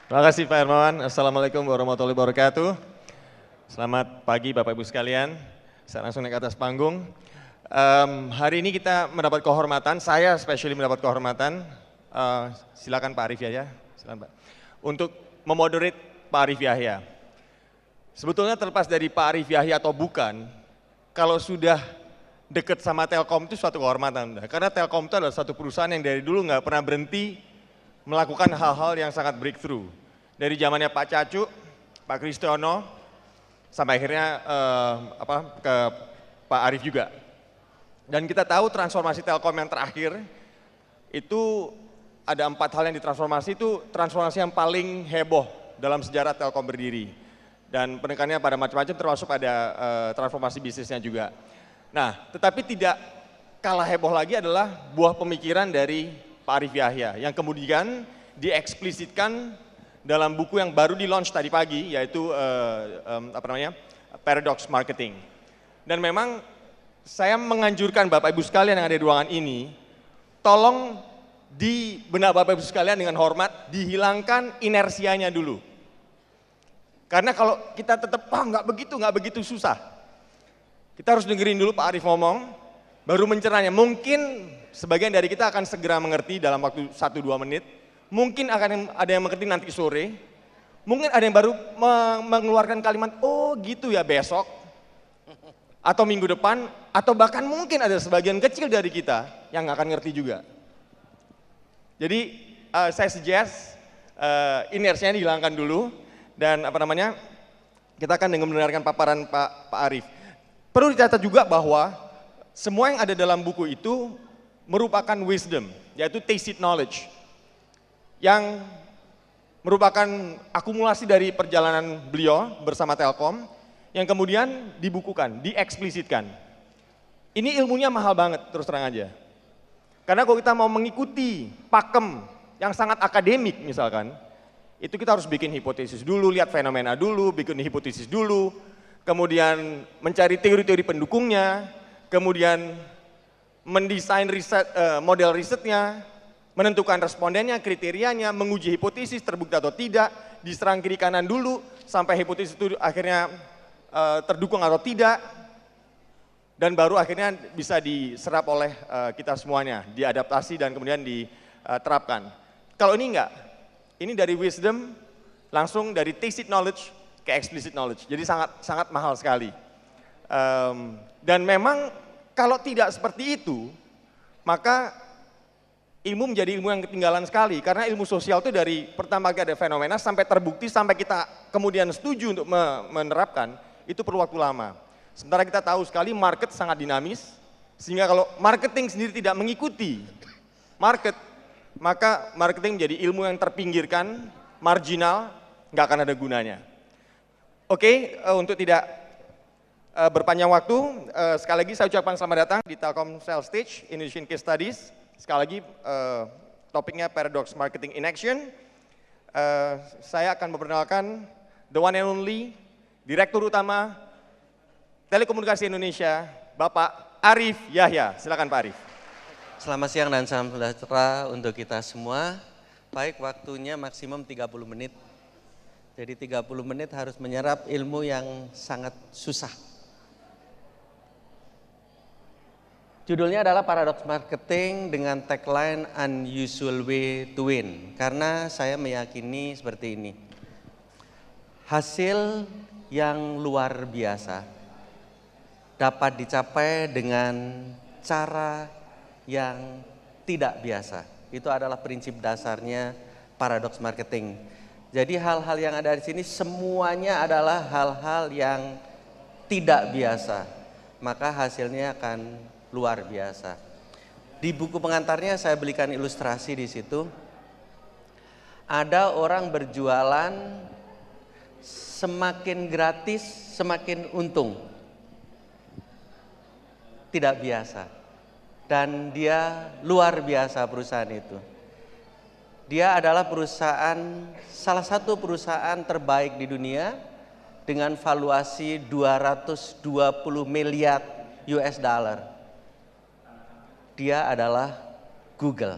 Terima kasih Pak Hermawan. Assalamualaikum warahmatullahi wabarakatuh. Selamat pagi Bapak Ibu sekalian. Saya langsung naik ke atas panggung. Hari ini kita mendapat kehormatan, saya especially mendapat kehormatan, silakan Pak Arif Yahya, silakan Pak, untuk memoderate Pak Arif Yahya. Sebetulnya terlepas dari Pak Arif Yahya atau bukan, kalau sudah dekat sama Telkom itu suatu kehormatan. Karena Telkom itu adalah satu perusahaan yang dari dulu nggak pernah berhenti melakukan hal-hal yang sangat breakthrough. Dari zamannya Pak Cacu, Pak Kristiono, sampai akhirnya ke Pak Arif juga. Dan kita tahu transformasi Telkom yang terakhir, itu ada 4 hal yang ditransformasi, itu transformasi yang paling heboh dalam sejarah Telkom berdiri. Dan penekanannya pada macam-macam termasuk pada transformasi bisnisnya juga. Nah, tetapi tidak kalah heboh lagi adalah buah pemikiran dari Pak Arif Yahya yang kemudian dieksplisitkan dalam buku yang baru di launch tadi pagi, yaitu Paradox Marketing. Dan memang saya menganjurkan Bapak Ibu sekalian yang ada di ruangan ini, tolong di benak Bapak Ibu sekalian dengan hormat dihilangkan inersianya dulu. Karena kalau kita tetap nggak begitu susah. Kita harus dengerin dulu Pak Arif ngomong, baru mencernanya. Mungkin sebagian dari kita akan segera mengerti dalam waktu 1-2 menit. Mungkin akan ada yang mengerti nanti sore. Mungkin ada yang baru mengeluarkan kalimat, oh gitu ya besok. Atau minggu depan, atau bahkan mungkin ada sebagian kecil dari kita yang nggak akan ngerti juga. Jadi saya suggest inersinya dihilangkan dulu. Dan kita akan mendengarkan paparan Pak Arif. Perlu dicatat juga bahwa semua yang ada dalam buku itu merupakan wisdom, yaitu tacit knowledge, yang merupakan akumulasi dari perjalanan beliau bersama Telkom, yang kemudian dibukukan, dieksplisitkan. Ini ilmunya mahal banget, terus terang aja. Karena kalau kita mau mengikuti pakem yang sangat akademik misalkan, itu kita harus bikin hipotesis dulu, lihat fenomena dulu, bikin hipotesis dulu, kemudian mencari teori-teori pendukungnya, kemudian mendesain riset, model risetnya, menentukan respondennya, kriterianya, menguji hipotesis terbukti atau tidak, diserang kiri kanan dulu, sampai hipotesis itu akhirnya terdukung atau tidak, dan baru akhirnya bisa diserap oleh kita semuanya, diadaptasi dan kemudian diterapkan. Kalau ini enggak, ini dari wisdom, langsung dari tacit knowledge ke explicit knowledge, jadi sangat mahal sekali. Dan memang kalau tidak seperti itu, maka ilmu menjadi ilmu yang ketinggalan sekali. Karena ilmu sosial itu dari pertama kali ada fenomena sampai terbukti, sampai kita kemudian setuju untuk menerapkan, itu perlu waktu lama. Sementara kita tahu sekali market sangat dinamis, sehingga kalau marketing sendiri tidak mengikuti market, maka marketing menjadi ilmu yang terpinggirkan, marginal, nggak akan ada gunanya. Oke, untuk tidak berpanjang waktu, sekali lagi saya ucapkan selamat datang di Telkom Sales Stage, Indonesian Case Studies. Sekali lagi topiknya Paradox Marketing in Action. Saya akan memperkenalkan the one and only Direktur Utama Telekomunikasi Indonesia, Bapak Arif Yahya. Silakan Pak Arif. Selamat siang dan salam sejahtera untuk kita semua. Baik, waktunya maksimum 30 menit. Jadi 30 menit harus menyerap ilmu yang sangat susah. Judulnya adalah Paradox Marketing dengan tagline Unusual Way to Win. Karena saya meyakini seperti ini. Hasil yang luar biasa dapat dicapai dengan cara yang tidak biasa. Itu adalah prinsip dasarnya Paradox Marketing. Jadi hal-hal yang ada di sini semuanya adalah hal-hal yang tidak biasa. Maka hasilnya akan luar biasa. Di buku pengantarnya saya berikan ilustrasi di situ. Ada orang berjualan semakin gratis semakin untung. Tidak biasa. Dan dia luar biasa perusahaan itu. Dia adalah salah satu perusahaan terbaik di dunia dengan valuasi 220 miliar US dollar. Dia adalah Google.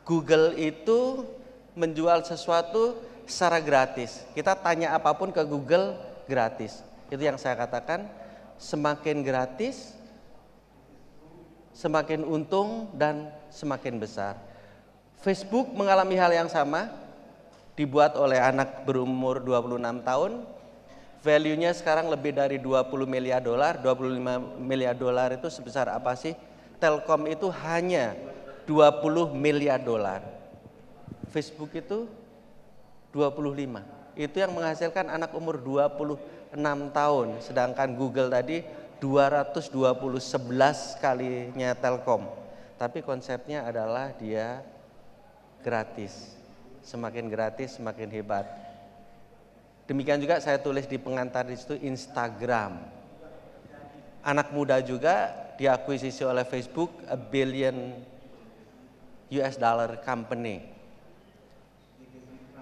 Google itu menjual sesuatu secara gratis. Kita tanya apapun ke Google gratis. Itu yang saya katakan, semakin gratis, semakin untung dan semakin besar. Facebook mengalami hal yang sama, dibuat oleh anak berumur 26 tahun. Value-nya sekarang lebih dari 20 miliar dolar, 25 miliar dolar itu sebesar apa sih? Telkom itu hanya 20 miliar dolar. Facebook itu 25. Itu yang menghasilkan anak umur 26 tahun. Sedangkan Google tadi 220, 11 kalinya Telkom. Tapi konsepnya adalah dia gratis. Semakin gratis semakin hebat. Demikian juga saya tulis di pengantar di situ Instagram. Anak muda juga diakuisisi oleh Facebook, $1 billion company.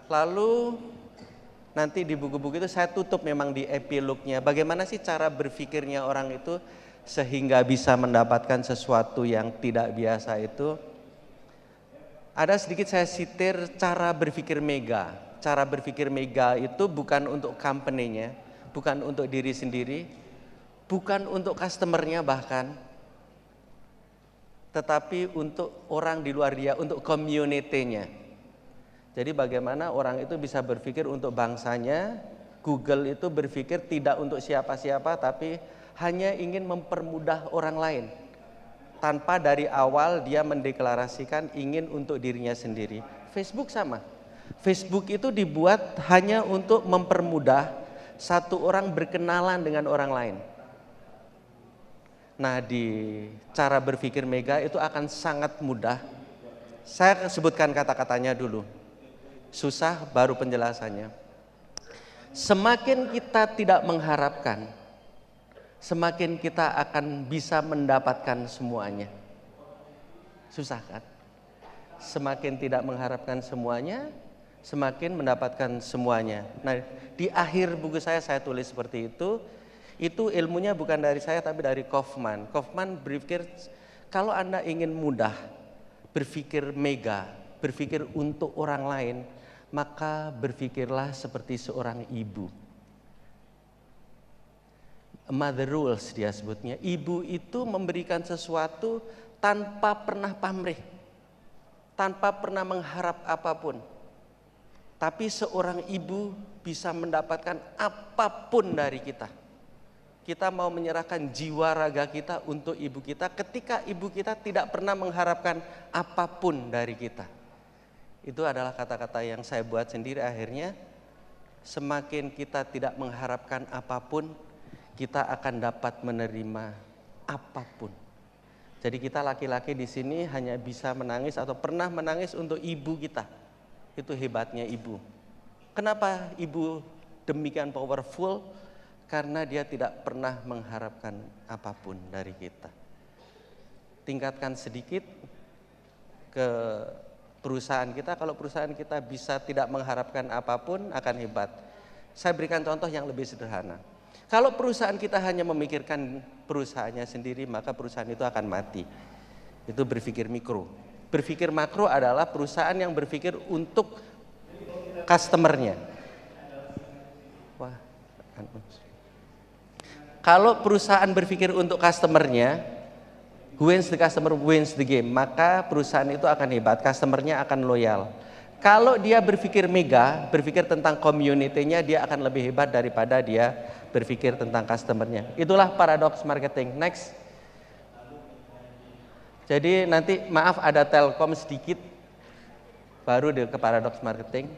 Lalu nanti di buku-buku itu saya tutup memang di epilognya. Bagaimana sih cara berpikirnya orang itu sehingga bisa mendapatkan sesuatu yang tidak biasa itu. Ada sedikit saya sitir cara berpikir Mega. Cara berpikir Mega itu bukan untuk company-nya, bukan untuk diri sendiri, bukan untuk customer-nya bahkan, tetapi untuk orang di luar dia, untuk community-nya. Jadi bagaimana orang itu bisa berpikir untuk bangsanya. Google itu berpikir tidak untuk siapa-siapa, tapi hanya ingin mempermudah orang lain. Tanpa dari awal dia mendeklarasikan ingin untuk dirinya sendiri. Facebook sama. Facebook itu dibuat hanya untuk mempermudah satu orang berkenalan dengan orang lain. Nah, di cara berpikir Mega itu akan sangat mudah. Saya sebutkan kata-katanya dulu. Susah baru penjelasannya. Semakin kita tidak mengharapkan, semakin kita akan bisa mendapatkan semuanya. Susah kan? Semakin tidak mengharapkan semuanya, semakin mendapatkan semuanya. Nah, di akhir buku saya tulis seperti itu. Itu ilmunya bukan dari saya tapi dari Kaufman. Kaufman berpikir kalau Anda ingin mudah berpikir Mega, berpikir untuk orang lain, maka berpikirlah seperti seorang ibu. Mother rules dia sebutnya. Ibu itu memberikan sesuatu tanpa pernah pamrih, tanpa pernah mengharap apapun. Tapi seorang ibu bisa mendapatkan apapun dari kita. Kita mau menyerahkan jiwa raga kita untuk ibu kita ketika ibu kita tidak pernah mengharapkan apapun dari kita. Itu adalah kata-kata yang saya buat sendiri akhirnya. Semakin kita tidak mengharapkan apapun, kita akan dapat menerima apapun. Jadi kita laki-laki di sini hanya bisa menangis atau pernah menangis untuk ibu kita. Itu hebatnya ibu. Kenapa ibu demikian powerful? Karena dia tidak pernah mengharapkan apapun dari kita. Tingkatkan sedikit ke perusahaan kita. Kalau perusahaan kita bisa tidak mengharapkan apapun, akan hebat. Saya berikan contoh yang lebih sederhana. Kalau perusahaan kita hanya memikirkan perusahaannya sendiri, maka perusahaan itu akan mati. Itu berpikir mikro. Berpikir makro adalah perusahaan yang berpikir untuk customer-nya. Wah. Kalau perusahaan berpikir untuk customer-nya, who wins the customer wins the game, maka perusahaan itu akan hebat, customer-nya akan loyal. Kalau dia berpikir Mega, berpikir tentang community-nya, dia akan lebih hebat daripada dia berpikir tentang customer-nya. Itulah paradoks marketing. Next. Jadi nanti maaf ada Telkom sedikit, baru ke paradoks marketing.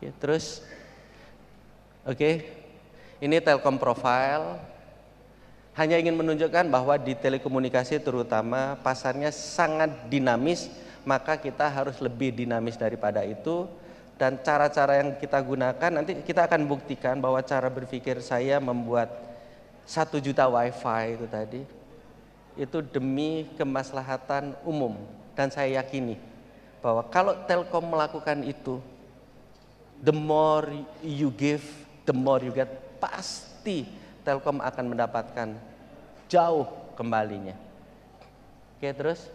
Ya, terus, oke, ini Telkom profile. Hanya ingin menunjukkan bahwa di telekomunikasi terutama pasarnya sangat dinamis, maka kita harus lebih dinamis daripada itu. Dan cara-cara yang kita gunakan, nanti kita akan buktikan bahwa cara berpikir saya membuat 1 juta wifi itu tadi, itu demi kemaslahatan umum. Dan saya yakini bahwa kalau Telkom melakukan itu, the more you give, the more you get, pasti Telkom akan mendapatkan jauh kembalinya. Oke, terus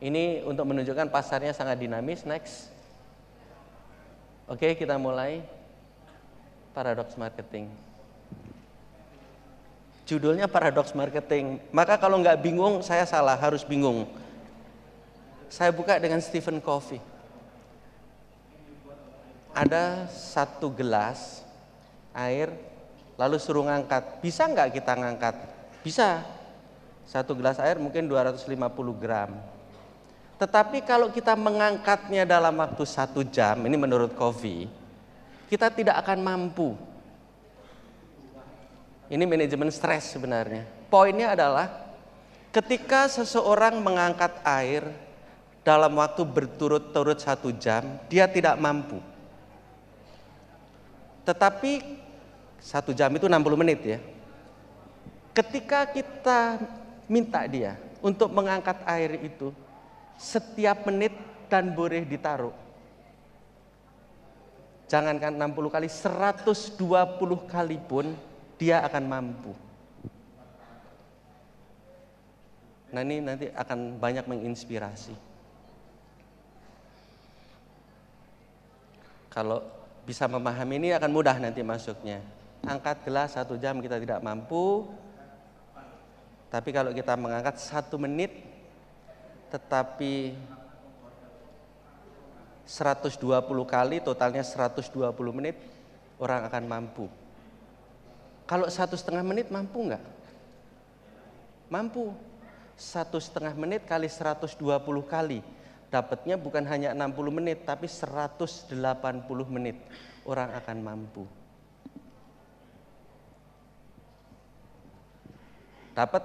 ini untuk menunjukkan pasarnya sangat dinamis. Next. Oke, kita mulai. Paradox marketing. Judulnya paradox marketing. Maka kalau nggak bingung, saya salah, harus bingung. Saya buka dengan Stephen Covey. Ada satu gelas air, lalu suruh ngangkat. Bisa nggak kita ngangkat? Bisa. Satu gelas air mungkin 250 gram. Tetapi kalau kita mengangkatnya dalam waktu 1 jam, ini menurut Covey, kita tidak akan mampu. Ini manajemen stres sebenarnya. Poinnya adalah ketika seseorang mengangkat air dalam waktu berturut-turut 1 jam, dia tidak mampu. Tetapi 1 jam itu 60 menit ya. Ketika kita minta dia untuk mengangkat air itu setiap menit dan boleh ditaruh. Jangankan 60 kali, 120 kali pun dia akan mampu. Nah, ini nanti akan banyak menginspirasi. Kalau bisa memahami ini akan mudah nanti masuknya. Angkat gelas 1 jam kita tidak mampu. Tapi kalau kita mengangkat 1 menit, tetapi 120 kali, totalnya 120 menit, orang akan mampu. Kalau 1,5 menit mampu nggak? Mampu. 1,5 menit kali 120 kali. Dapatnya bukan hanya 60 menit, tapi 180 menit. Orang akan mampu. Dapat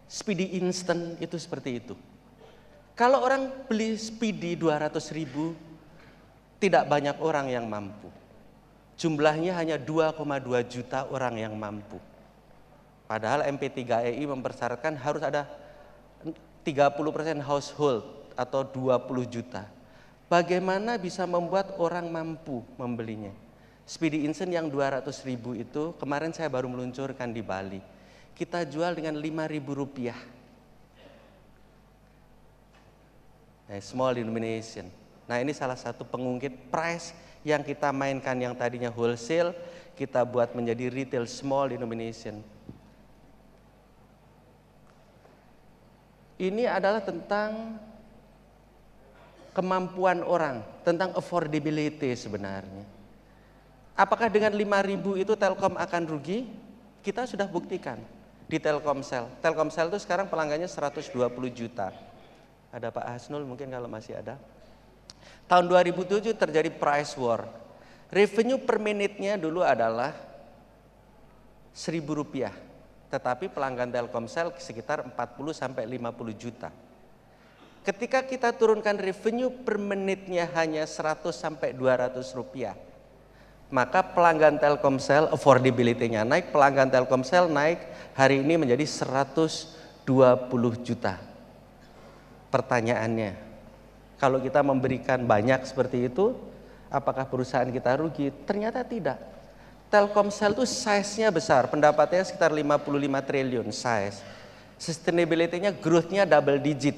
speedy instant itu seperti itu. Kalau orang beli speedy 200.000, tidak banyak orang yang mampu. Jumlahnya hanya 2,2 juta orang yang mampu. Padahal MP3EI mempersyaratkan harus ada 30% household atau 20 juta. Bagaimana bisa membuat orang mampu membelinya? Speedy Instant yang 200.000 itu kemarin saya baru meluncurkan di Bali. Kita jual dengan Rp5.000. Nah, small denomination. Nah, ini salah satu pengungkit price yang kita mainkan, yang tadinya wholesale kita buat menjadi retail small denomination. Ini adalah tentang kemampuan orang, tentang affordability sebenarnya. Apakah dengan 5.000 itu Telkom akan rugi? Kita sudah buktikan di Telkomsel. Telkomsel itu sekarang pelanggannya 120 juta. Ada Pak Hasnul mungkin kalau masih ada. Tahun 2007 terjadi price war. Revenue per menitnya dulu adalah Rp1.000, tetapi pelanggan Telkomsel sekitar 40 sampai 50 juta. Ketika kita turunkan revenue per menitnya hanya 100 sampai 200 rupiah, maka pelanggan Telkomsel affordability-nya naik, pelanggan Telkomsel naik hari ini menjadi 120 juta. Pertanyaannya, kalau kita memberikan banyak seperti itu, apakah perusahaan kita rugi? Ternyata tidak. Telkomsel itu size-nya besar, pendapatannya sekitar 55 triliun size. Sustainability-nya, growth-nya double digit.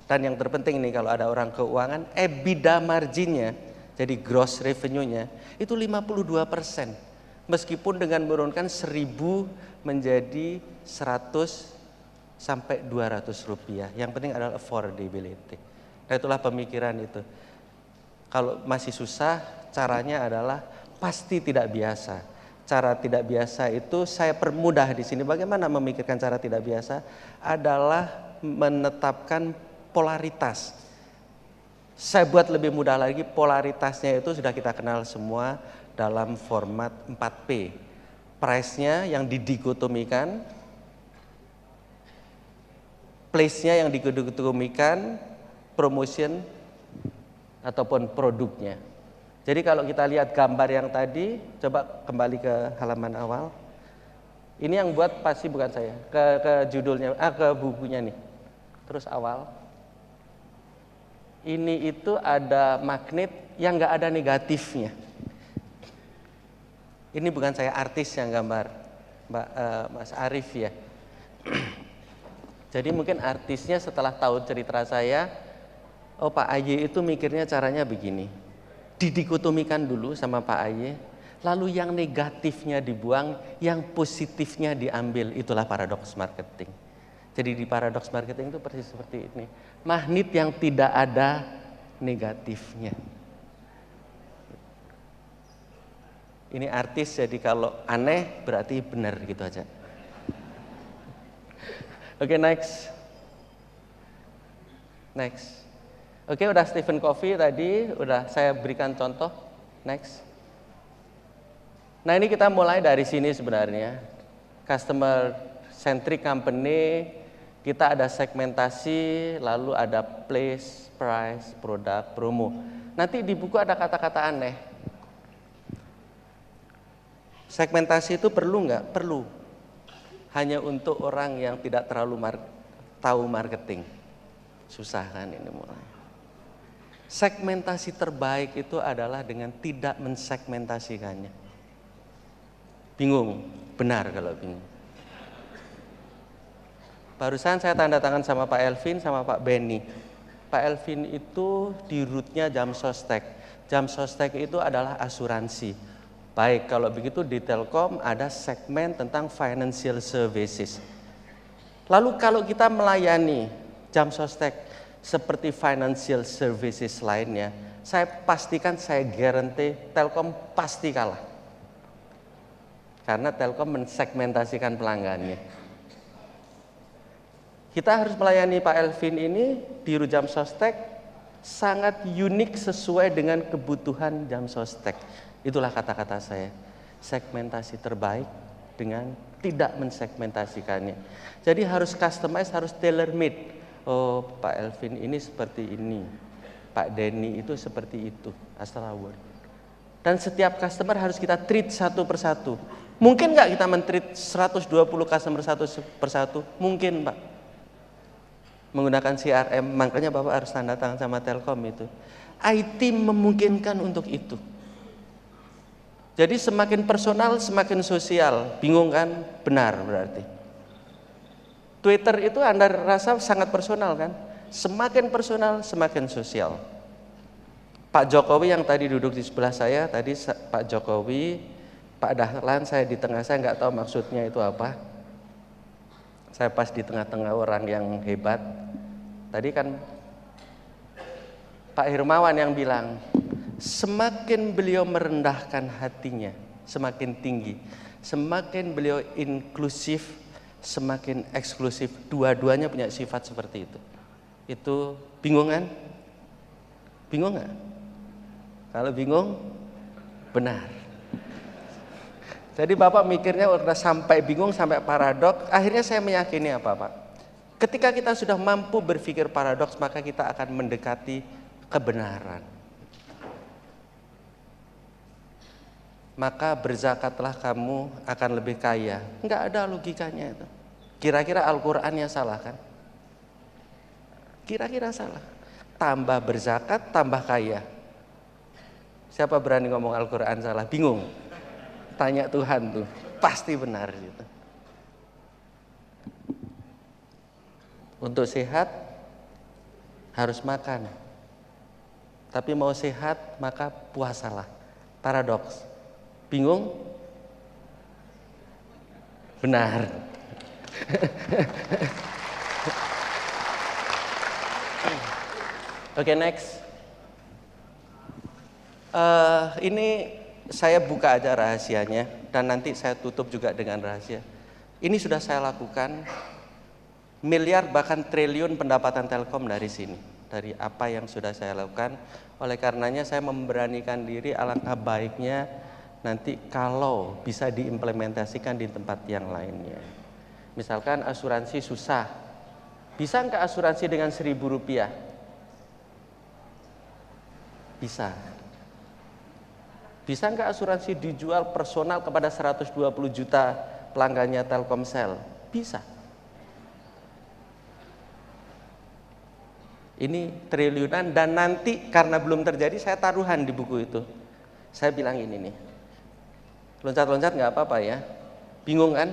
Dan yang terpenting nih kalau ada orang keuangan, EBITDA margin-nya, jadi gross revenue-nya, itu 52%. Meskipun dengan menurunkan 1.000 menjadi 100 sampai 200 rupiah. Yang penting adalah affordability. Nah, itulah pemikiran itu. Kalau masih susah, caranya adalah pasti tidak biasa. Cara tidak biasa itu saya permudah di sini. Bagaimana memikirkan cara tidak biasa? Adalah menetapkan polaritas. Saya buat lebih mudah lagi, polaritasnya itu sudah kita kenal semua dalam format 4P. Price-nya yang didikotomikan, place-nya yang didikotomikan, promotion ataupun produknya. Jadi kalau kita lihat gambar yang tadi, coba kembali ke halaman awal. Ini yang buat pasti bukan saya, ke judulnya, ke bukunya nih. Terus awal. Ini itu ada magnet yang nggak ada negatifnya. Ini bukan saya, artis yang gambar, Mas Arif ya. Jadi mungkin artisnya setelah tahu cerita saya, oh Pak Aye itu mikirnya caranya begini. didikotomikan dulu sama Pak Aye, lalu yang negatifnya dibuang, yang positifnya diambil. Itulah paradoks marketing. Jadi di paradoks marketing itu persis seperti ini. Magnet yang tidak ada negatifnya. Ini artis, jadi kalau aneh berarti benar gitu aja. Oke, next. Oke, udah Stephen Covey tadi, udah saya berikan contoh. Next. Nah, ini kita mulai dari sini sebenarnya. Customer centric company, kita ada segmentasi, lalu ada place, price, produk, promo. Nanti di buku ada kata-kata aneh. Segmentasi itu perlu nggak? Perlu. Hanya untuk orang yang tidak terlalu tahu marketing. Susah kan ini mulai. Segmentasi terbaik itu adalah dengan tidak mensegmentasikannya. Bingung, benar kalau bingung. Barusan saya tanda tangan sama Pak Elvin sama Pak Benny. Pak Elvin itu di rootnya Jam Sostek. Jam Sostek itu adalah asuransi. Baik, kalau begitu di Telkom ada segmen tentang financial services. Lalu kalau kita melayani Jam Sostek seperti financial services lainnya, saya pastikan, saya guarantee Telkom pasti kalah. Karena Telkom mensegmentasikan pelanggannya. Kita harus melayani Pak Elvin ini di Jam Sostek sangat unik sesuai dengan kebutuhan Jam Sostek. Itulah kata-kata saya, segmentasi terbaik dengan tidak mensegmentasikannya. Jadi harus customize, harus tailor made. Oh, Pak Elvin ini seperti ini, Pak Denny itu seperti itu, Astraword. Dan setiap customer harus kita treat satu persatu. Mungkin nggak kita men-treat 120 customer satu persatu? Mungkin, Pak. Menggunakan CRM, makanya Bapak harus tanda tangan sama Telkom itu. IT memungkinkan untuk itu. Jadi semakin personal, semakin sosial. Bingung kan? Benar berarti. Twitter itu Anda rasa sangat personal kan? Semakin personal, semakin sosial. Pak Jokowi yang tadi duduk di sebelah saya, tadi Pak Jokowi, Pak Dahlan, saya di tengah, saya nggak tahu maksudnya itu apa. Saya pas di tengah-tengah orang yang hebat. Tadi kan Pak Hermawan yang bilang, semakin beliau merendahkan hatinya, semakin tinggi. Semakin beliau inklusif, semakin eksklusif. Dua-duanya punya sifat seperti itu. Itu bingung kan? Bingung nggak? Kalau bingung, benar. Jadi Bapak mikirnya udah sampai bingung, sampai paradok. Akhirnya saya meyakini apa, Pak? Ketika kita sudah mampu berpikir paradoks, maka kita akan mendekati kebenaran. Maka berzakatlah kamu akan lebih kaya. Enggak ada logikanya itu. Kira-kira Al-Qur'annya salah kan? Kira-kira salah. Tambah berzakat, tambah kaya. Siapa berani ngomong Al-Qur'an salah? Bingung. Tanya Tuhan tuh, pasti benar gitu. Untuk sehat harus makan. Tapi mau sehat maka puasalah. Paradoks. Bingung? Benar. Oke, next. Ini saya buka aja rahasianya dan nanti saya tutup juga dengan rahasia. Ini sudah saya lakukan, miliar bahkan triliun pendapatan Telkom dari sini, dari apa yang sudah saya lakukan. Oleh karenanya saya memberanikan diri, alangkah baiknya nanti kalau bisa diimplementasikan di tempat yang lainnya. Misalkan asuransi susah, bisa nggak asuransi dengan Rp1.000? Bisa. Bisa nggak asuransi dijual personal kepada 120 juta pelanggannya Telkomsel? Bisa. Ini triliunan dan nanti karena belum terjadi saya taruhan di buku itu. Saya bilang ini nih, loncat-loncat nggak apa-apa ya. Bingung kan?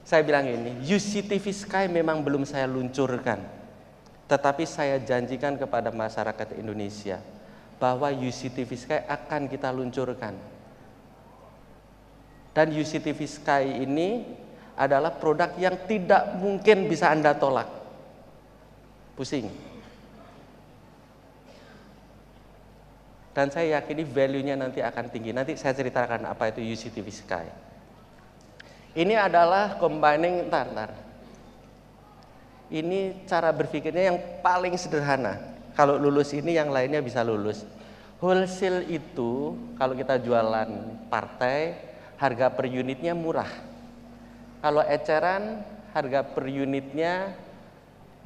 Saya bilang ini, UCTV Sky memang belum saya luncurkan. Tetapi saya janjikan kepada masyarakat Indonesia bahwa UCTV Sky akan kita luncurkan. Dan UCTV Sky ini adalah produk yang tidak mungkin bisa Anda tolak. Pusing. Dan saya yakini value-nya nanti akan tinggi. Nanti saya ceritakan apa itu UCTV Sky. Ini adalah combining, Ini cara berpikirnya yang paling sederhana. Kalau lulus ini yang lainnya bisa lulus. Wholesale itu kalau kita jualan partai, harga per unitnya murah. Kalau eceran, harga per unitnya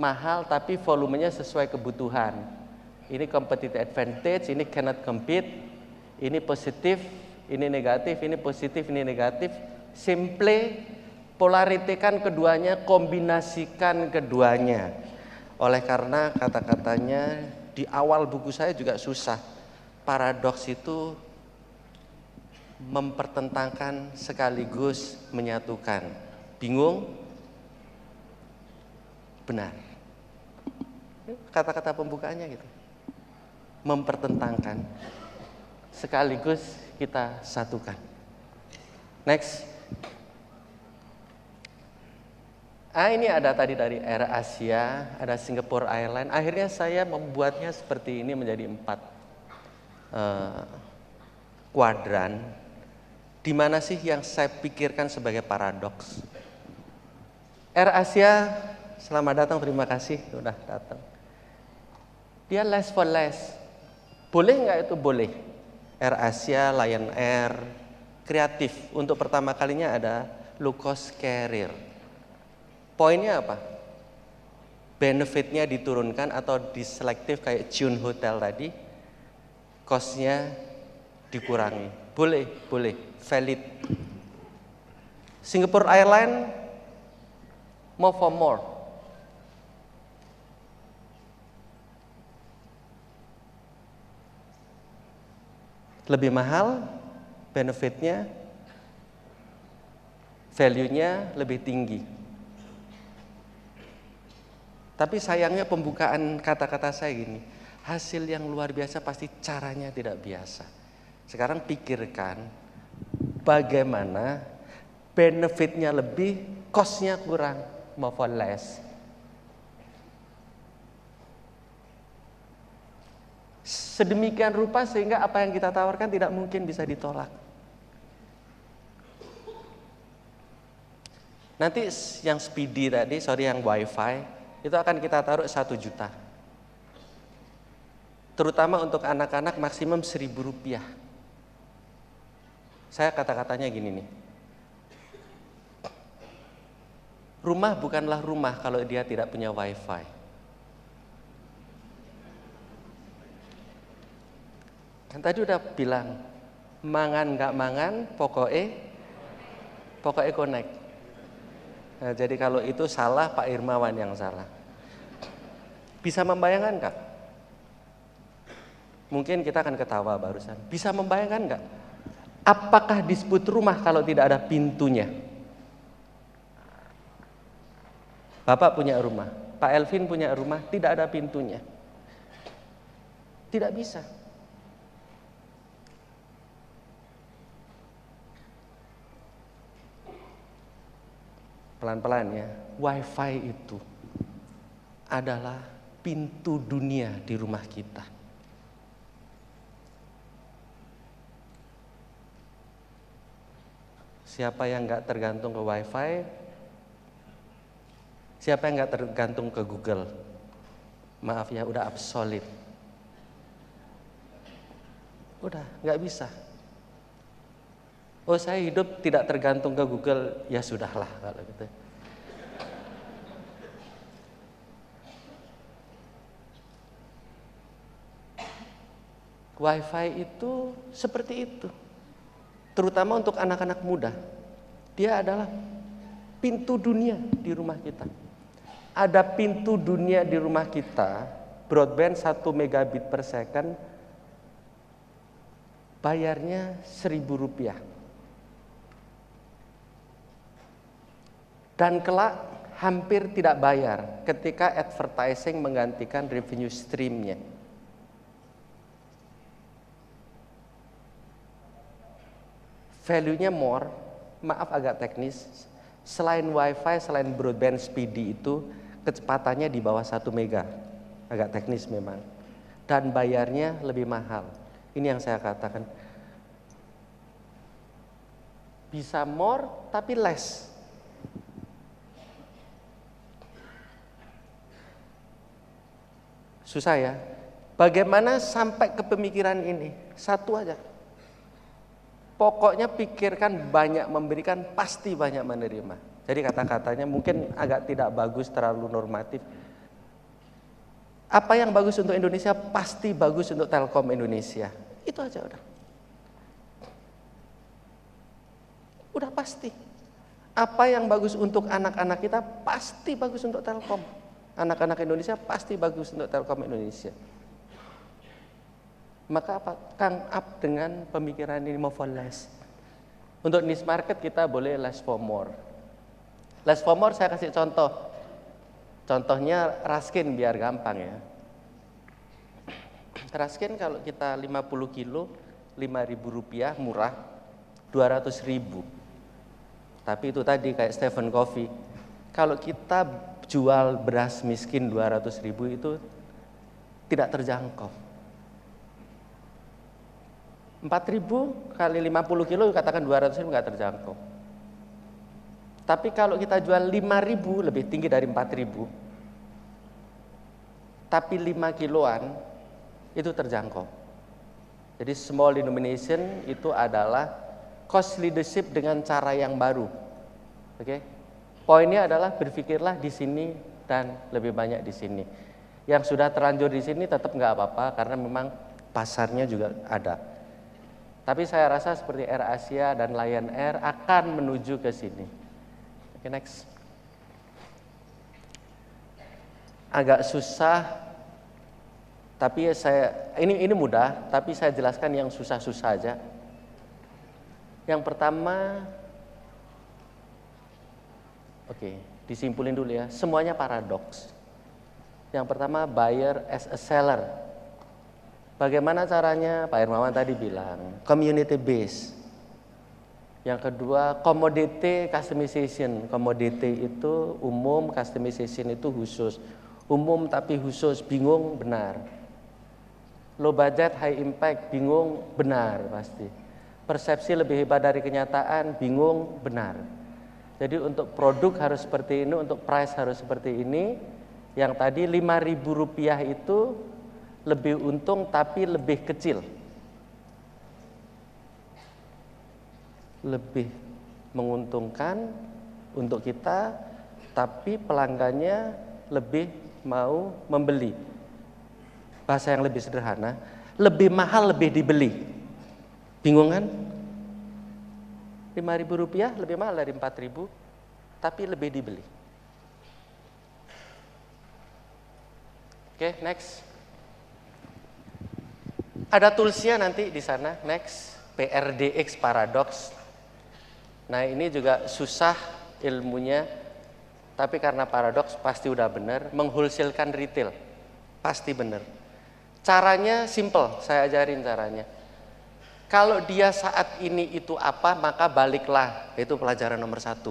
mahal tapi volumenya sesuai kebutuhan. Ini competitive advantage, ini cannot compete, ini positif, ini negatif, ini positif, ini negatif. Simple polaritikan keduanya, kombinasikan keduanya. Oleh karena kata-katanya di awal buku saya juga susah. Paradoks itu mempertentangkan sekaligus menyatukan. Bingung? Benar. Kata-kata pembukaannya gitu. Mempertentangkan sekaligus kita satukan. Next. Ini ada tadi dari Air Asia, ada Singapore Airlines. Akhirnya saya membuatnya seperti ini menjadi 4 kuadran. Di mana sih yang saya pikirkan sebagai paradoks? Air Asia, selamat datang, terima kasih sudah datang. Dia less for less. Boleh nggak itu? Boleh. Air Asia, Lion Air, kreatif. Untuk pertama kalinya ada low cost carrier. Poinnya apa? Benefitnya diturunkan atau diselektif kayak June Hotel tadi, cost-nya dikurangi. Boleh, valid. Singapore Airlines more for more. Lebih mahal, benefitnya, value-nya lebih tinggi. Tapi sayangnya pembukaan kata-kata saya gini, hasil yang luar biasa pasti caranya tidak biasa. Sekarang pikirkan bagaimana benefitnya lebih, cost-nya kurang, more for less. Sedemikian rupa sehingga apa yang kita tawarkan tidak mungkin bisa ditolak. Nanti yang speedy tadi, yang wifi, itu akan kita taruh 1 juta. Terutama untuk anak-anak maksimum Rp1.000. Saya kata-katanya gini nih. Rumah bukanlah rumah kalau dia tidak punya wifi. Kan tadi udah bilang, mangan nggak mangan, pokoknya connect. Nah, jadi kalau itu salah, Pak Irmawan yang salah. Bisa membayangkan nggak? Mungkin kita akan ketawa barusan. Bisa membayangkan nggak? Apakah disebut rumah kalau tidak ada pintunya? Bapak punya rumah, Pak Elvin punya rumah, tidak ada pintunya. Tidak bisa. Pelan-pelan ya, wifi itu adalah pintu dunia di rumah kita. Siapa yang nggak tergantung ke wifi? Siapa yang nggak tergantung ke Google? Maaf ya, udah obsolete. Udah, nggak bisa. Oh, saya hidup tidak tergantung ke Google, ya sudahlah kalau gitu. Wifi itu seperti itu. Terutama untuk anak-anak muda. Dia adalah pintu dunia di rumah kita. Ada pintu dunia di rumah kita, broadband 1 megabit per second, bayarnya Rp1.000. Dan kelak hampir tidak bayar ketika advertising menggantikan revenue streamnya. Value-nya more, maaf agak teknis, selain wifi, selain broadband speedy itu kecepatannya di bawah 1 mega, agak teknis memang, dan bayarnya lebih mahal. Ini yang saya katakan, bisa more tapi less. Susah ya. Bagaimana sampai ke pemikiran ini? Satu aja. Pokoknya pikirkan banyak memberikan, pasti banyak menerima. Jadi kata-katanya mungkin agak tidak bagus, terlalu normatif. Apa yang bagus untuk Indonesia pasti bagus untuk Telkom Indonesia. Itu aja udah. Udah pasti. Apa yang bagus untuk anak-anak kita pasti bagus untuk Telkom. Anak-anak Indonesia pasti bagus untuk Telkom Indonesia. Maka apa? Kang up dengan pemikiran ini, more for less. Untuk niche market kita boleh less for more. Less for more saya kasih contoh. Contohnya Raskin biar gampang ya. Raskin kalau kita 50 kilo, 5.000 rupiah murah, 200.000. Tapi itu tadi kayak Stephen Covey. Kalau kita jual beras miskin 200.000 itu tidak terjangkau. 4.000 kali 50 kilo katakan 200.000 nggak terjangkau. Tapi kalau kita jual 5.000 lebih tinggi dari 4.000. Tapi 5 kiloan itu terjangkau. Jadi small denomination itu adalah cost leadership dengan cara yang baru. Oke. Poinnya adalah berpikirlah di sini dan lebih banyak di sini. Yang sudah terlanjur di sini tetap nggak apa-apa karena memang pasarnya juga ada. Tapi saya rasa seperti Air Asia dan Lion Air akan menuju ke sini. Oke, next. Agak susah, tapi ini mudah, tapi saya jelaskan yang susah-susah aja. Yang pertama, oke, disimpulin dulu ya. Semuanya paradoks. Yang pertama, buyer as a seller. Bagaimana caranya? Pak Hermawan tadi bilang, community base. Yang kedua, commodity customization. Commodity itu umum, customization itu khusus. Umum tapi khusus, bingung benar. Low budget, high impact, bingung benar pasti. Persepsi lebih hebat dari kenyataan, bingung benar. Jadi untuk produk harus seperti ini, untuk price harus seperti ini. Yang tadi 5.000 rupiah itu lebih untung tapi lebih kecil. Lebih menguntungkan untuk kita, tapi pelanggannya lebih mau membeli. Bahasa yang lebih sederhana, lebih mahal lebih dibeli. Bingung kan? 5.000 rupiah lebih mahal dari 4.000, tapi lebih dibeli. Oke, next. Ada toolsnya nanti di sana, next, PRDX paradox. Nah ini juga susah ilmunya, tapi karena paradoks pasti udah benar. Menghulsilkan retail, pasti benar. Caranya simple, saya ajarin caranya. Kalau dia saat ini itu apa, maka baliklah, itu pelajaran nomor 1.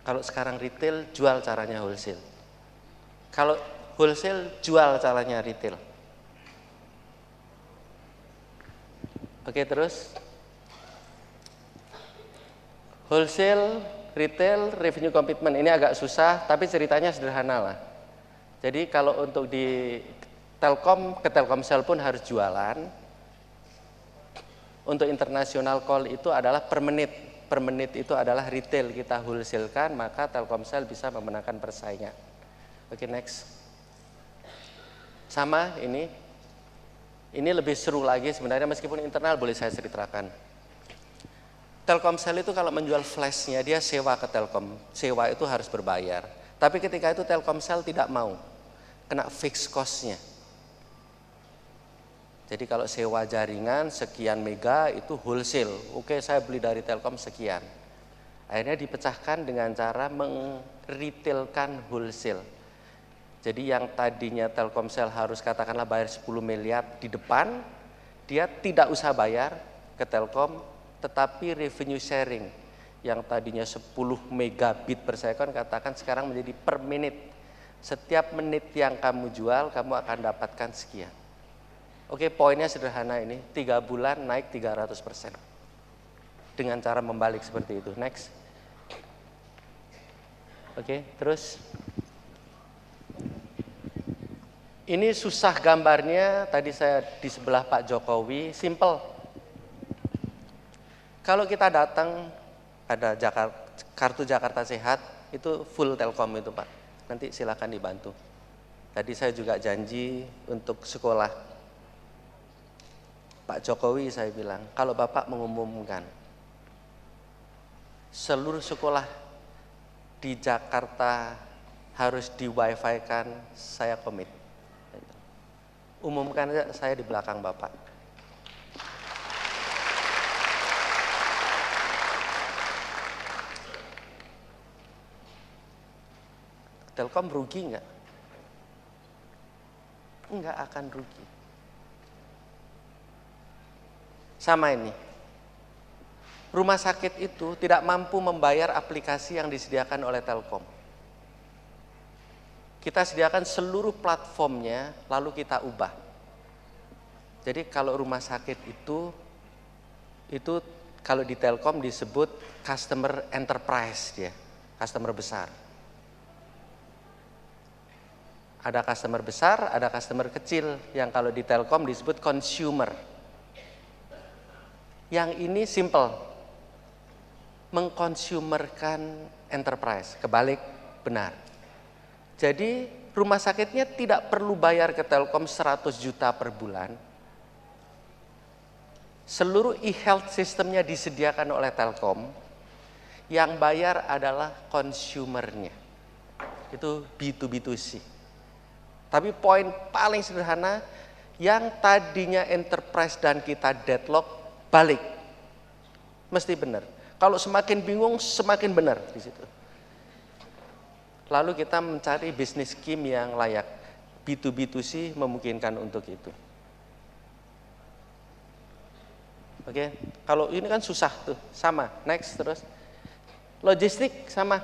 Kalau sekarang retail, jual caranya wholesale. Kalau wholesale, jual caranya retail. Oke, terus wholesale, retail, revenue commitment ini agak susah, tapi ceritanya sederhana lah. Jadi kalau untuk di Telkom, ke Telkomsel pun harus jualan. Untuk international call itu adalah per menit. Per menit itu adalah retail kita wholesalekan, maka Telkomsel bisa memenangkan persaingan. Oke, next. Sama ini. Ini lebih seru lagi sebenarnya, meskipun internal boleh saya ceritakan. Telkomsel itu kalau menjual flashnya dia sewa ke Telkom. Sewa itu harus berbayar. Tapi ketika itu Telkomsel tidak mau, kena fixed cost-nya. Jadi kalau sewa jaringan sekian mega itu wholesale. Oke, saya beli dari Telkom sekian. Akhirnya dipecahkan dengan cara meng-retailkan wholesale. Jadi yang tadinya Telkomsel harus katakanlah bayar 10 miliar di depan, dia tidak usah bayar ke Telkom, tetapi revenue sharing yang tadinya 10 megabit per second katakan sekarang menjadi per menit. Setiap menit yang kamu jual, kamu akan dapatkan sekian. Oke, poinnya sederhana ini, 3 bulan naik 300%. Dengan cara membalik seperti itu. Next. Oke, terus. Ini susah gambarnya, tadi saya di sebelah Pak Jokowi, simple. Kalau kita datang, ada kartu Jakarta Sehat, itu full Telkom itu Pak. Nanti silakan dibantu. Tadi saya juga janji untuk sekolah. Pak Jokowi saya bilang, kalau Bapak mengumumkan seluruh sekolah di Jakarta harus di wifi kan, saya komit. Umumkan saja, saya di belakang Bapak. Telkom rugi enggak? Enggak akan rugi. Sama ini. Rumah sakit itu tidak mampu membayar aplikasi yang disediakan oleh Telkom. Kita sediakan seluruh platformnya, lalu kita ubah. Jadi kalau rumah sakit itu kalau di Telkom disebut customer enterprise dia, customer besar. Ada customer besar, ada customer kecil, yang kalau di Telkom disebut consumer. Yang ini simple. Mengkonsumerkan enterprise, kebalik benar. Jadi rumah sakitnya tidak perlu bayar ke Telkom 100 juta per bulan. Seluruh e-health sistemnya disediakan oleh Telkom. Yang bayar adalah konsumernya. Itu B2B2C. Tapi poin paling sederhana, yang tadinya enterprise dan kita deadlock, balik. Mesti benar. Kalau semakin bingung, semakin benar di situ. Lalu kita mencari bisnis scheme yang layak. B2B2C memungkinkan untuk itu. Oke, kalau ini kan susah tuh, sama. Next terus. Logistik sama.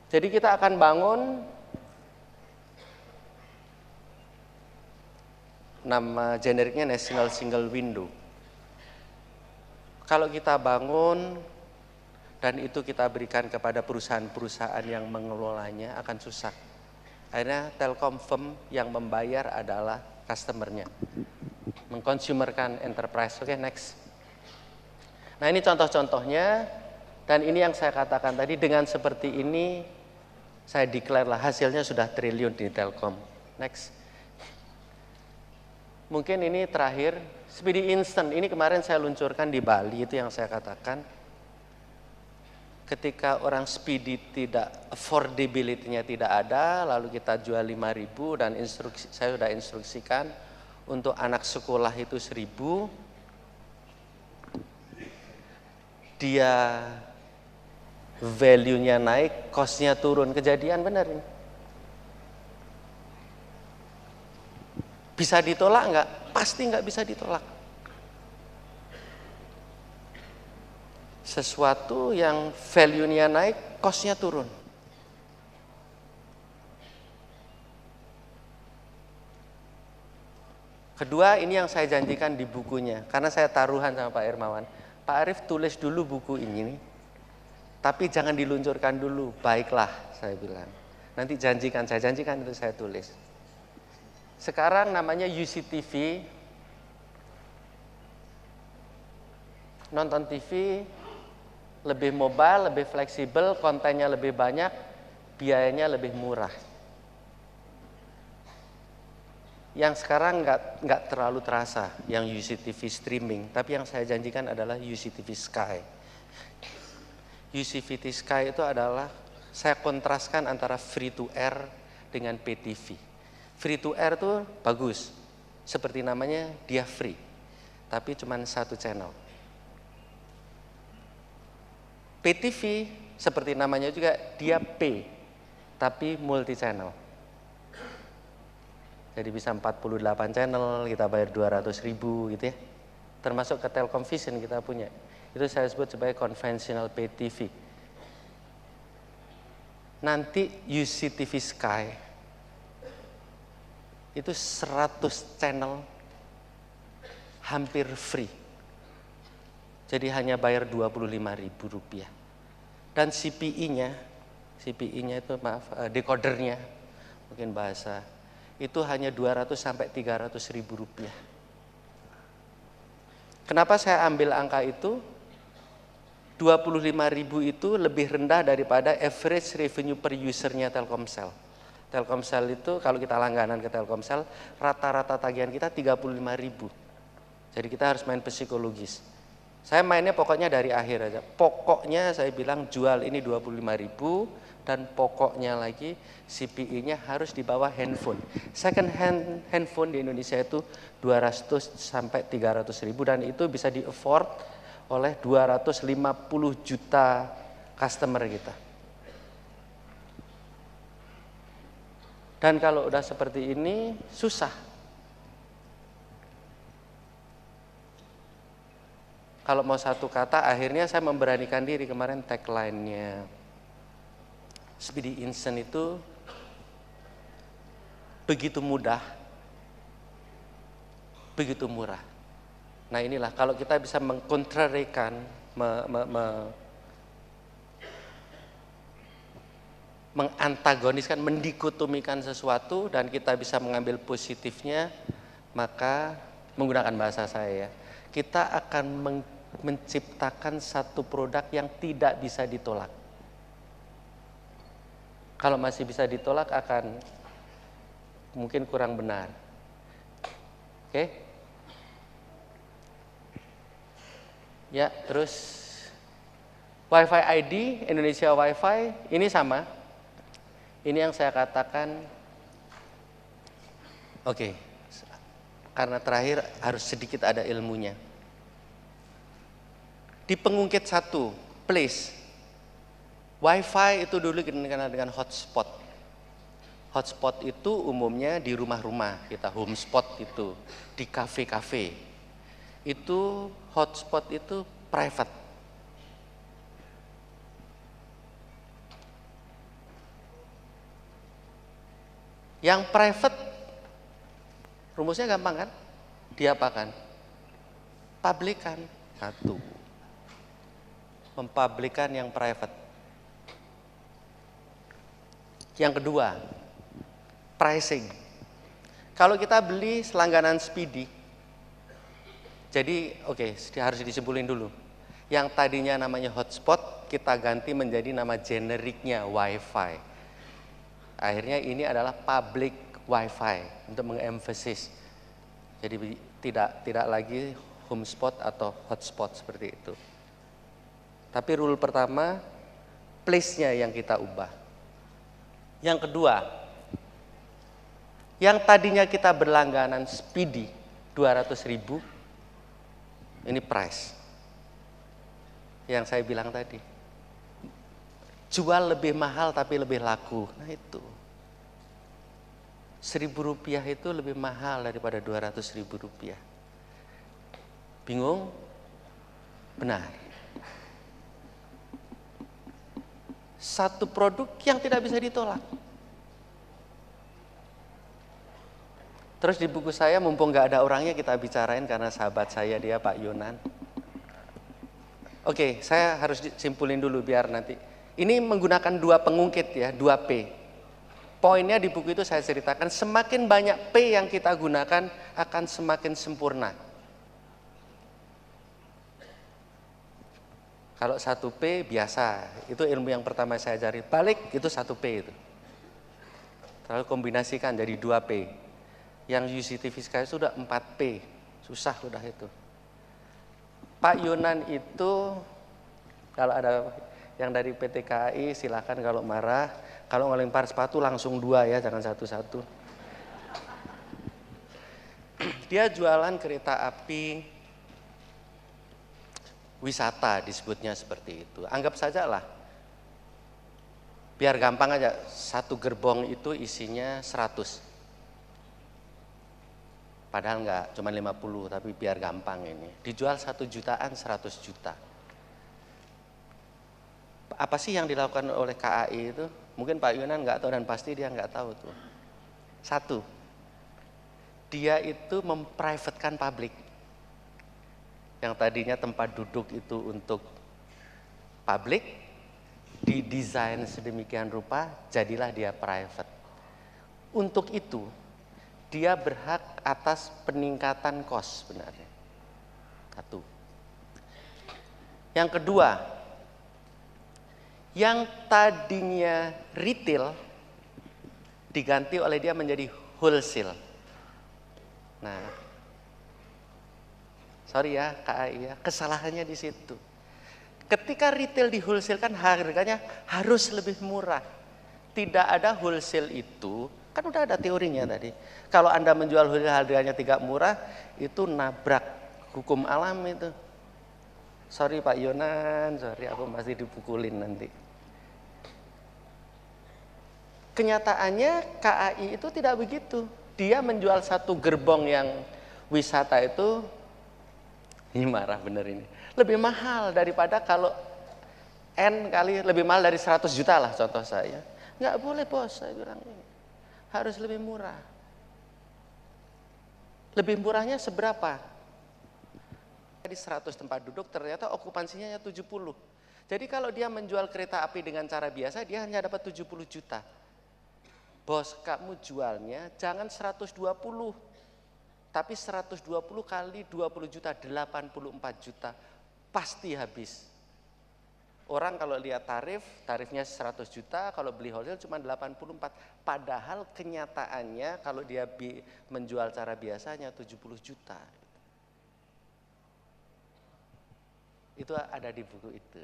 Jadi kita akan bangun, nama generiknya National Single Window. Kalau kita bangun dan itu kita berikan kepada perusahaan-perusahaan yang mengelolanya akan susah. Akhirnya Telkom firm yang membayar adalah customernya. Mengkonsumerkan enterprise. Oke, next. Nah ini contoh-contohnya, dan ini yang saya katakan tadi, dengan seperti ini saya declare lah hasilnya sudah triliun di Telkom. Next. Mungkin ini terakhir, Speedy Instant, ini kemarin saya luncurkan di Bali, itu yang saya katakan. Ketika orang Speedy tidak, affordability-nya tidak ada, lalu kita jual 5.000 dan saya sudah instruksikan untuk anak sekolah itu 1.000. Dia value-nya naik, cost-nya turun, kejadian benar ini. Bisa ditolak enggak? Pasti enggak bisa ditolak. Sesuatu yang value-nya naik, cost-nya turun. Kedua, ini yang saya janjikan di bukunya, karena saya taruhan sama Pak Hermawan. Pak Arief tulis dulu buku ini, tapi jangan diluncurkan dulu. Baiklah, saya bilang. Nanti janjikan, saya janjikan itu saya tulis. Sekarang namanya UCTV, nonton TV lebih mobile, lebih fleksibel, kontennya lebih banyak, biayanya lebih murah. Yang sekarang nggak terlalu terasa, yang UCTV streaming, tapi yang saya janjikan adalah UCTV Sky. UCTV Sky itu adalah, saya kontraskan antara free to air dengan PTV. Free to air tuh bagus, seperti namanya dia free, tapi cuma satu channel. PTV seperti namanya juga dia P, tapi multi channel. Jadi bisa 48 channel, kita bayar 200.000 gitu ya. Termasuk ke Telkom Vision kita punya. Itu saya sebut sebagai konvensional PTV. Nanti UCTV Sky itu 100 channel hampir free. Jadi hanya bayar Rp25.000. Dan CPI-nya itu decodernya, mungkin bahasa, itu hanya 200 sampai 300 ribu rupiah. Kenapa saya ambil angka itu? 25.000 itu lebih rendah daripada average revenue per usernya Telkomsel. Telkomsel itu kalau kita langganan ke Telkomsel, rata-rata tagihan kita 35.000. Jadi kita harus main psikologis. Saya mainnya pokoknya dari akhir aja. Pokoknya saya bilang jual ini 25.000 dan pokoknya lagi CPI-nya harus di bawah handphone. Second hand handphone di Indonesia itu 200 sampai 300.000 dan itu bisa di afford oleh 250 juta customer kita. Dan kalau udah seperti ini susah. Kalau mau satu kata, akhirnya saya memberanikan diri kemarin tagline-nya Speedy Instant itu begitu mudah, begitu murah. Nah inilah kalau kita bisa mengkontrarikan, mengantagoniskan, mendikotomikan sesuatu dan kita bisa mengambil positifnya, maka menggunakan bahasa saya, kita akan menciptakan satu produk yang tidak bisa ditolak. Kalau masih bisa ditolak akan mungkin kurang benar. Oke? Ya, terus Wi-Fi ID, Indonesia Wi-Fi, ini sama. Ini yang saya katakan, oke, karena terakhir harus sedikit ada ilmunya. Di Pengungkit 1, place, Wi-Fi itu dulu dikenal dengan hotspot. Hotspot itu umumnya di rumah-rumah, kita home spot itu, di kafe-kafe. Itu hotspot itu private. Yang private, rumusnya gampang kan? Diapakan? Publikan. Satu. Mempublikan yang private. Yang kedua, pricing. Kalau kita beli selangganan Speedy, jadi oke, harus disimpulin dulu. Yang tadinya namanya hotspot, kita ganti menjadi nama generiknya Wi-Fi. Akhirnya ini adalah public Wi-Fi untuk mengemphasis. Jadi tidak lagi home spot atau hotspot seperti itu. Tapi rule pertama, place-nya yang kita ubah. Yang kedua, yang tadinya kita berlangganan Speedy 200.000, ini price. Yang saya bilang tadi, jual lebih mahal tapi lebih laku. Nah itu, Rp1.000 itu lebih mahal daripada Rp200.000. Bingung? Benar. Satu produk yang tidak bisa ditolak. Terus di buku saya, mumpung nggak ada orangnya, kita bicarain karena sahabat saya dia Pak Yonan. Oke, saya harus simpulin dulu biar nanti. Ini menggunakan 2 pengungkit ya, 2 P. Poinnya di buku itu saya ceritakan, semakin banyak P yang kita gunakan akan semakin sempurna. Kalau 1P biasa, itu ilmu yang pertama saya ajari. Balik itu 1P itu. Lalu kombinasikan jadi 2P. Yang UCTV Sky sudah 4P. Susah udah itu. Pak Yonan itu, kalau ada yang dari PT KAI silakan kalau marah. Kalau ngelempar sepatu langsung 2 ya, jangan satu-satu. Dia jualan kereta api wisata disebutnya seperti itu. Anggap saja lah, biar gampang aja, satu gerbong itu isinya 100. Padahal enggak, cuma 50, tapi biar gampang ini. Dijual 1 jutaan, 100 juta. Apa sih yang dilakukan oleh KAI itu? Mungkin Pak Yunan enggak tahu dan pasti dia enggak tahu tuh. Satu, dia itu memprivatkan publik. Yang tadinya tempat duduk itu untuk publik, didesain sedemikian rupa, jadilah dia private. Untuk itu, dia berhak atas peningkatan kos sebenarnya. Satu. Yang kedua, yang tadinya retail diganti oleh dia menjadi wholesale. Nah, sorry ya KAI ya, kesalahannya di situ. Ketika retail di wholesale kan harganya harus lebih murah. Tidak ada wholesale itu, kan udah ada teorinya tadi. Kalau Anda menjual wholesale harganya tidak murah, itu nabrak hukum alam itu. Sorry Pak Yonan, sorry aku masih dipukulin nanti. Kenyataannya KAI itu tidak begitu. Dia menjual satu gerbong yang wisata itu, ini marah bener ini, lebih mahal daripada kalau N kali lebih mahal dari 100 juta lah contoh saya. Nggak boleh bos, saya bilang ini. Harus lebih murah. Lebih murahnya seberapa? Di 100 tempat duduk ternyata okupansinya 70. Jadi kalau dia menjual kereta api dengan cara biasa, dia hanya dapat 70 juta. Bos, kamu jualnya jangan 120, tapi 120 kali 20 juta, 84 juta. Pasti habis. Orang kalau lihat tarifnya 100 juta, kalau beli wholesale cuma 84. Padahal kenyataannya kalau dia menjual cara biasanya 70 juta. Itu ada di buku itu.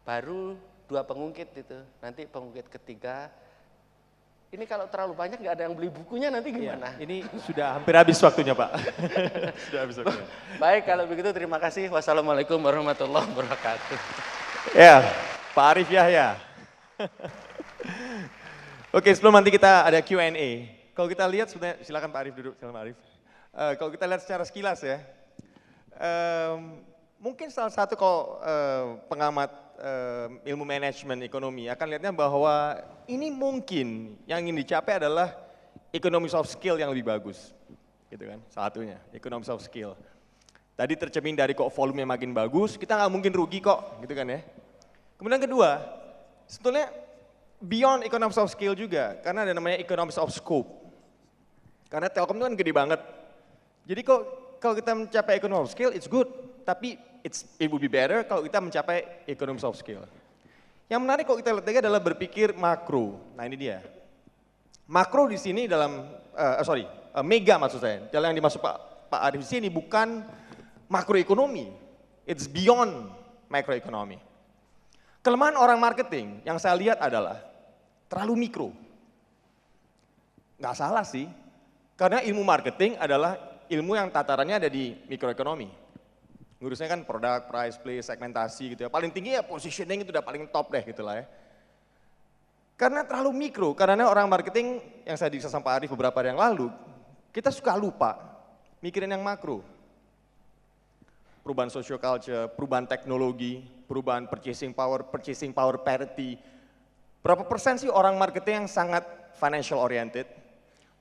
Baru 2 pengungkit itu, nanti pengungkit ketiga. Ini kalau terlalu banyak nggak ada yang beli bukunya nanti gimana? Ya, ini sudah hampir habis waktunya Pak. Sudah habis waktunya. Baik, kalau begitu terima kasih. Wassalamualaikum warahmatullahi wabarakatuh. Ya, Pak Arif Yahya. Oke, sebelum nanti kita ada Q&A. Kalau kita lihat sebenarnya, silakan Pak Arif duduk, silakan Pak Arif. Kalau kita lihat secara sekilas ya, mungkin salah satu pengamat ilmu manajemen ekonomi akan lihatnya bahwa ini mungkin yang ingin dicapai adalah economics of skill yang lebih bagus, gitu kan? Satunya, economics of skill. Tadi tercermin dari kok volume makin bagus, kita nggak mungkin rugi kok, gitu kan ya? Kemudian kedua, sebetulnya beyond economics of skill juga, karena ada namanya economics of scope. Karena Telkom itu kan gede banget. Jadi kalau kita mencapai economics of skill, it's good, tapi it would be better kalau kita mencapai economics of skill. Yang menarik kalau kita lihat lagi adalah berpikir makro. Nah ini dia. Makro di sini dalam, mega maksud saya. Dalam yang dimaksud Pak Arif di sini bukan makroekonomi. It's beyond makroekonomi. Kelemahan orang marketing yang saya lihat adalah terlalu mikro. Nggak salah sih. Karena ilmu marketing adalah ilmu yang tatarannya ada di mikroekonomi. Ngurusnya kan produk, price, place, segmentasi gitu ya. Paling tinggi ya positioning itu udah paling top deh gitu lah ya. Karena terlalu mikro, karena orang marketing yang saya diskusi sama Pak Arif beberapa hari yang lalu, kita suka lupa mikirin yang makro. Perubahan social culture, perubahan teknologi, perubahan purchasing power parity. Berapa persen sih orang marketing yang sangat financial oriented?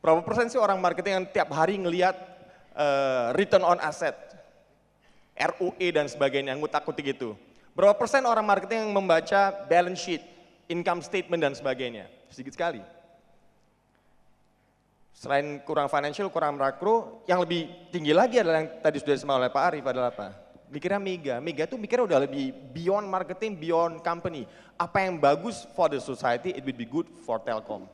Berapa persen sih orang marketing yang tiap hari ngelihat return on asset? ROE dan sebagainya, ngutak-ngutik itu. Berapa persen orang marketing yang membaca balance sheet, income statement dan sebagainya? Sedikit sekali. Selain kurang financial, kurang makro, yang lebih tinggi lagi adalah yang tadi sudah disebut oleh Pak Arif adalah apa? Mikirnya mega. Mega itu mikirnya udah lebih beyond marketing, beyond company. Apa yang bagus for the society, it will be good for Telkom.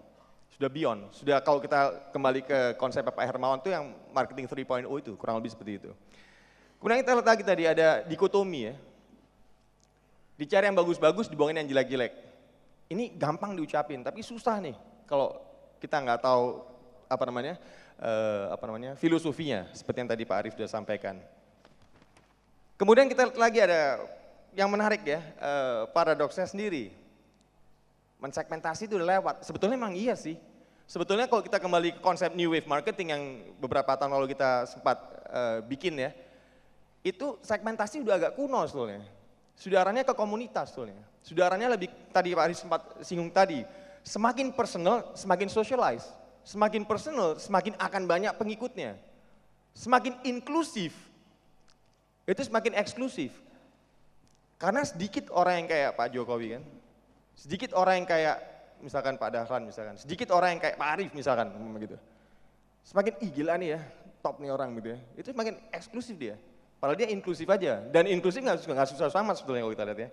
Sudah beyond. Sudah kalau kita kembali ke konsep Pak Hermawan itu yang marketing 3.0 itu, kurang lebih seperti itu. Kemudian kita lihat lagi tadi ada dikotomi ya. Dicari yang bagus-bagus, dibuangin yang jelek-jelek. Ini gampang diucapin, tapi susah nih kalau kita nggak tahu filosofinya seperti yang tadi Pak Arif sudah sampaikan. Kemudian kita lihat lagi ada yang menarik ya, paradoksnya sendiri. Mensegmentasi itu udah lewat, sebetulnya memang iya sih. Sebetulnya kalau kita kembali ke konsep New Wave Marketing yang beberapa tahun lalu kita sempat bikin ya, itu segmentasi udah agak kuno sebetulnya. Sudah arahnya ke komunitas sebetulnya. Sudah arahnya lebih, tadi Pak Aris sempat singgung tadi, semakin personal, semakin socialize. Semakin personal, semakin akan banyak pengikutnya. Semakin inklusif, itu semakin eksklusif. Karena sedikit orang yang kayak Pak Jokowi kan, sedikit orang yang kayak misalkan Pak Dahlan misalkan, sedikit orang yang kayak Pak Arief misalkan, begitu. Semakin gila nih ya, top nih orang gitu ya, itu semakin eksklusif dia. Padahal dia inklusif aja, dan inklusif nggak susah sama sebetulnya kalau kita lihat ya.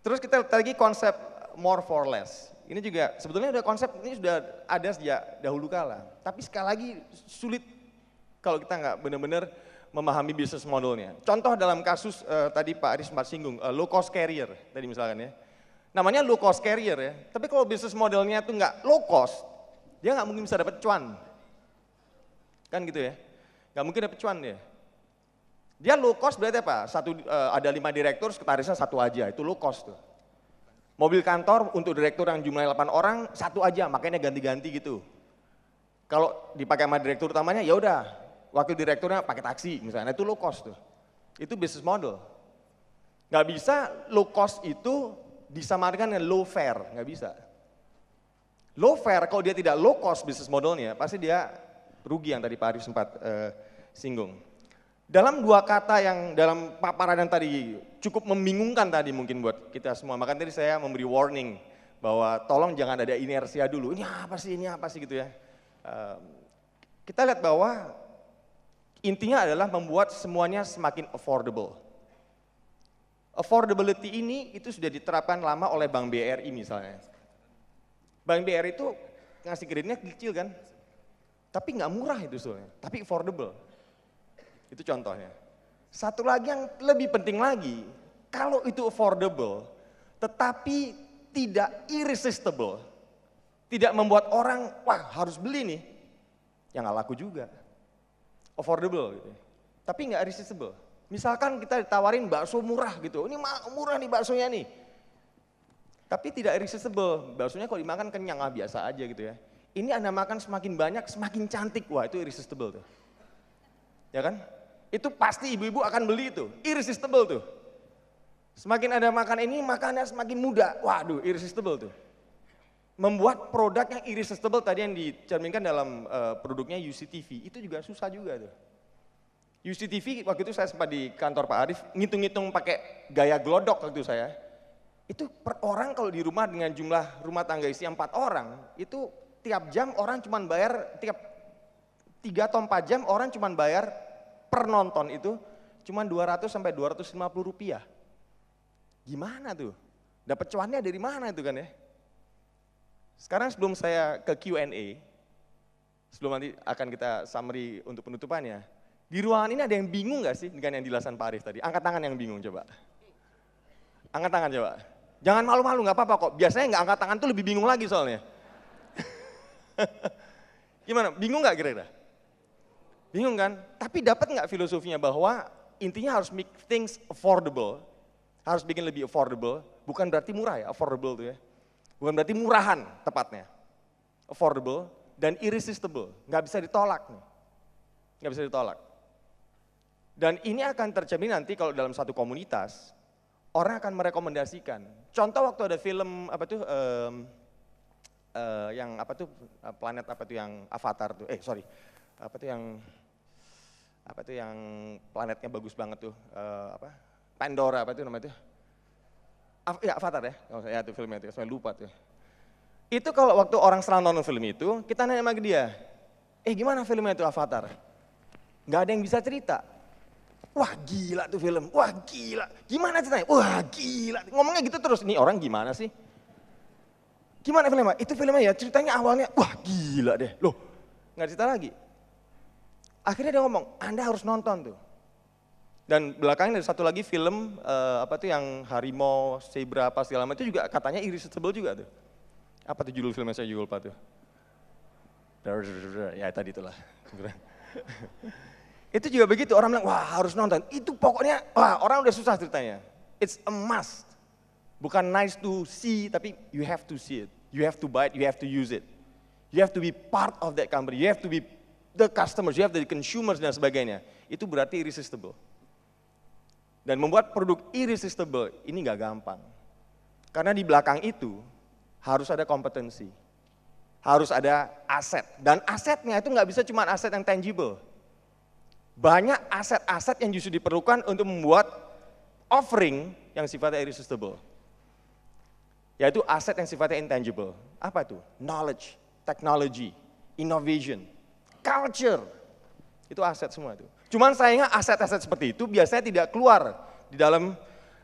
Terus kita lihat lagi konsep more for less. Ini juga sebetulnya udah konsep ini sudah ada sejak dahulu kala, tapi sekali lagi sulit kalau kita nggak benar-benar memahami bisnis modelnya. Contoh dalam kasus tadi Pak Aris sempat singgung, low cost carrier tadi misalkan ya. Namanya low cost carrier ya, tapi kalau bisnis modelnya itu nggak low cost, dia nggak mungkin bisa dapat cuan. Kan gitu ya, nggak mungkin dapat cuan dia. Dia low cost berarti apa? Ada 5 direktur, sekretarisnya 1 aja, itu low cost tuh. Mobil kantor untuk direktur yang jumlahnya 8 orang, 1 aja, makanya ganti-ganti gitu. Kalau dipakai sama direktur utamanya, ya udah, wakil direkturnya pakai taksi misalnya, itu low cost tuh. Itu business model. Nggak bisa low cost itu disamarkan dengan low fare, nggak bisa. Low fare kalau dia tidak low cost business modelnya, pasti dia rugi yang tadi Pak Arief sempat singgung. Dalam 2 kata yang dalam paparan yang tadi cukup membingungkan tadi mungkin buat kita semua, makanya tadi saya memberi warning bahwa tolong jangan ada inersia dulu, ini apa sih gitu ya. Kita lihat bahwa intinya adalah membuat semuanya semakin affordable. Affordability ini itu sudah diterapkan lama oleh Bank BRI misalnya. Bank BRI itu ngasih kreditnya kecil kan, tapi nggak murah itu soalnya, tapi affordable. Itu contohnya. Satu lagi yang lebih penting lagi, kalau itu affordable, tetapi tidak irresistible, tidak membuat orang, wah harus beli nih, ya nggak laku juga. Affordable gitu, tapi nggak irresistible. Misalkan kita ditawarin bakso murah gitu, ini murah nih baksonya nih. Tapi tidak irresistible, baksonya kalau dimakan kenyang, biasa aja gitu ya. Ini Anda makan semakin banyak, semakin cantik, wah itu irresistible tuh. Ya kan? Itu pasti ibu-ibu akan beli itu, irresistible tuh. Semakin Anda makan ini, makannya semakin muda, waduh irresistible tuh. Membuat produk yang irresistible tadi yang dicerminkan dalam produknya UCTV, itu juga susah juga tuh. UCTV waktu itu saya sempat di kantor Pak Arief, ngitung-ngitung pakai gaya glodok waktu saya. Itu per orang kalau di rumah dengan jumlah rumah tangga isi 4 orang, itu tiap jam orang cuma bayar, tiap 3 atau 4 jam orang cuma bayar per nonton itu cuma 200 sampai 250 rupiah. Gimana tuh? Dapat cuannya dari mana itu kan ya? Sekarang sebelum saya ke Q&A, sebelum nanti akan kita summary untuk penutupannya, di ruangan ini ada yang bingung gak sih dengan yang dijelaskan Pak Arief tadi? Angkat tangan yang bingung coba. Angkat tangan coba. Jangan malu-malu, gak apa-apa kok. Biasanya gak angkat tangan tuh lebih bingung lagi soalnya. Gimana? Bingung gak kira-kira? Bingung kan? Tapi dapat nggak filosofinya bahwa intinya harus make things affordable, harus bikin lebih affordable, bukan berarti murah ya, affordable tuh ya. Bukan berarti murahan tepatnya. Affordable dan irresistible, nggak bisa ditolak nih. Nggak bisa ditolak. Dan ini akan tercermin nanti kalau dalam satu komunitas, orang akan merekomendasikan. Contoh waktu ada film apa tuh, yang apa tuh, planet apa tuh yang Avatar tuh, apa tuh yang planetnya bagus banget tuh, Pandora apa tuh namanya tuh, ya Avatar ya, ya itu filmnya tuh, saya lupa tuh. Itu kalau waktu orang setelah nonton film itu, kita nanya sama dia, gimana filmnya itu Avatar? Nggak ada yang bisa cerita. Wah gila tuh film, wah gila, gimana ceritanya? Wah gila, ngomongnya gitu terus, nih orang gimana sih? Gimana filmnya? Itu filmnya ya ceritanya awalnya, wah gila deh, loh nggak cerita lagi. Akhirnya dia ngomong, Anda harus nonton tuh. Dan belakangnya ada satu lagi film, apa tuh yang harimau, zebra, apa segala macam itu juga katanya irresistible juga tuh. Apa tuh judul filmnya saya juga lupa tuh. Ya tadi itulah. Itu juga begitu, orang bilang, wah harus nonton. Itu pokoknya, wah orang udah susah ceritanya. It's a must. Bukan nice to see, tapi you have to see it. You have to buy it, you have to use it. You have to be part of that company, you have to be the customers, you have to be consumers dan sebagainya. Itu berarti irresistible. Dan membuat produk irresistible ini nggak gampang. Karena di belakang itu harus ada kompetensi, harus ada aset. Dan asetnya itu nggak bisa cuma aset yang tangible. Banyak aset-aset yang justru diperlukan untuk membuat offering yang sifatnya irresistible. Yaitu aset yang sifatnya intangible. Apa itu? Knowledge, technology, innovation, culture. Itu aset semua itu. Cuman sayangnya aset-aset seperti itu biasanya tidak keluar di dalam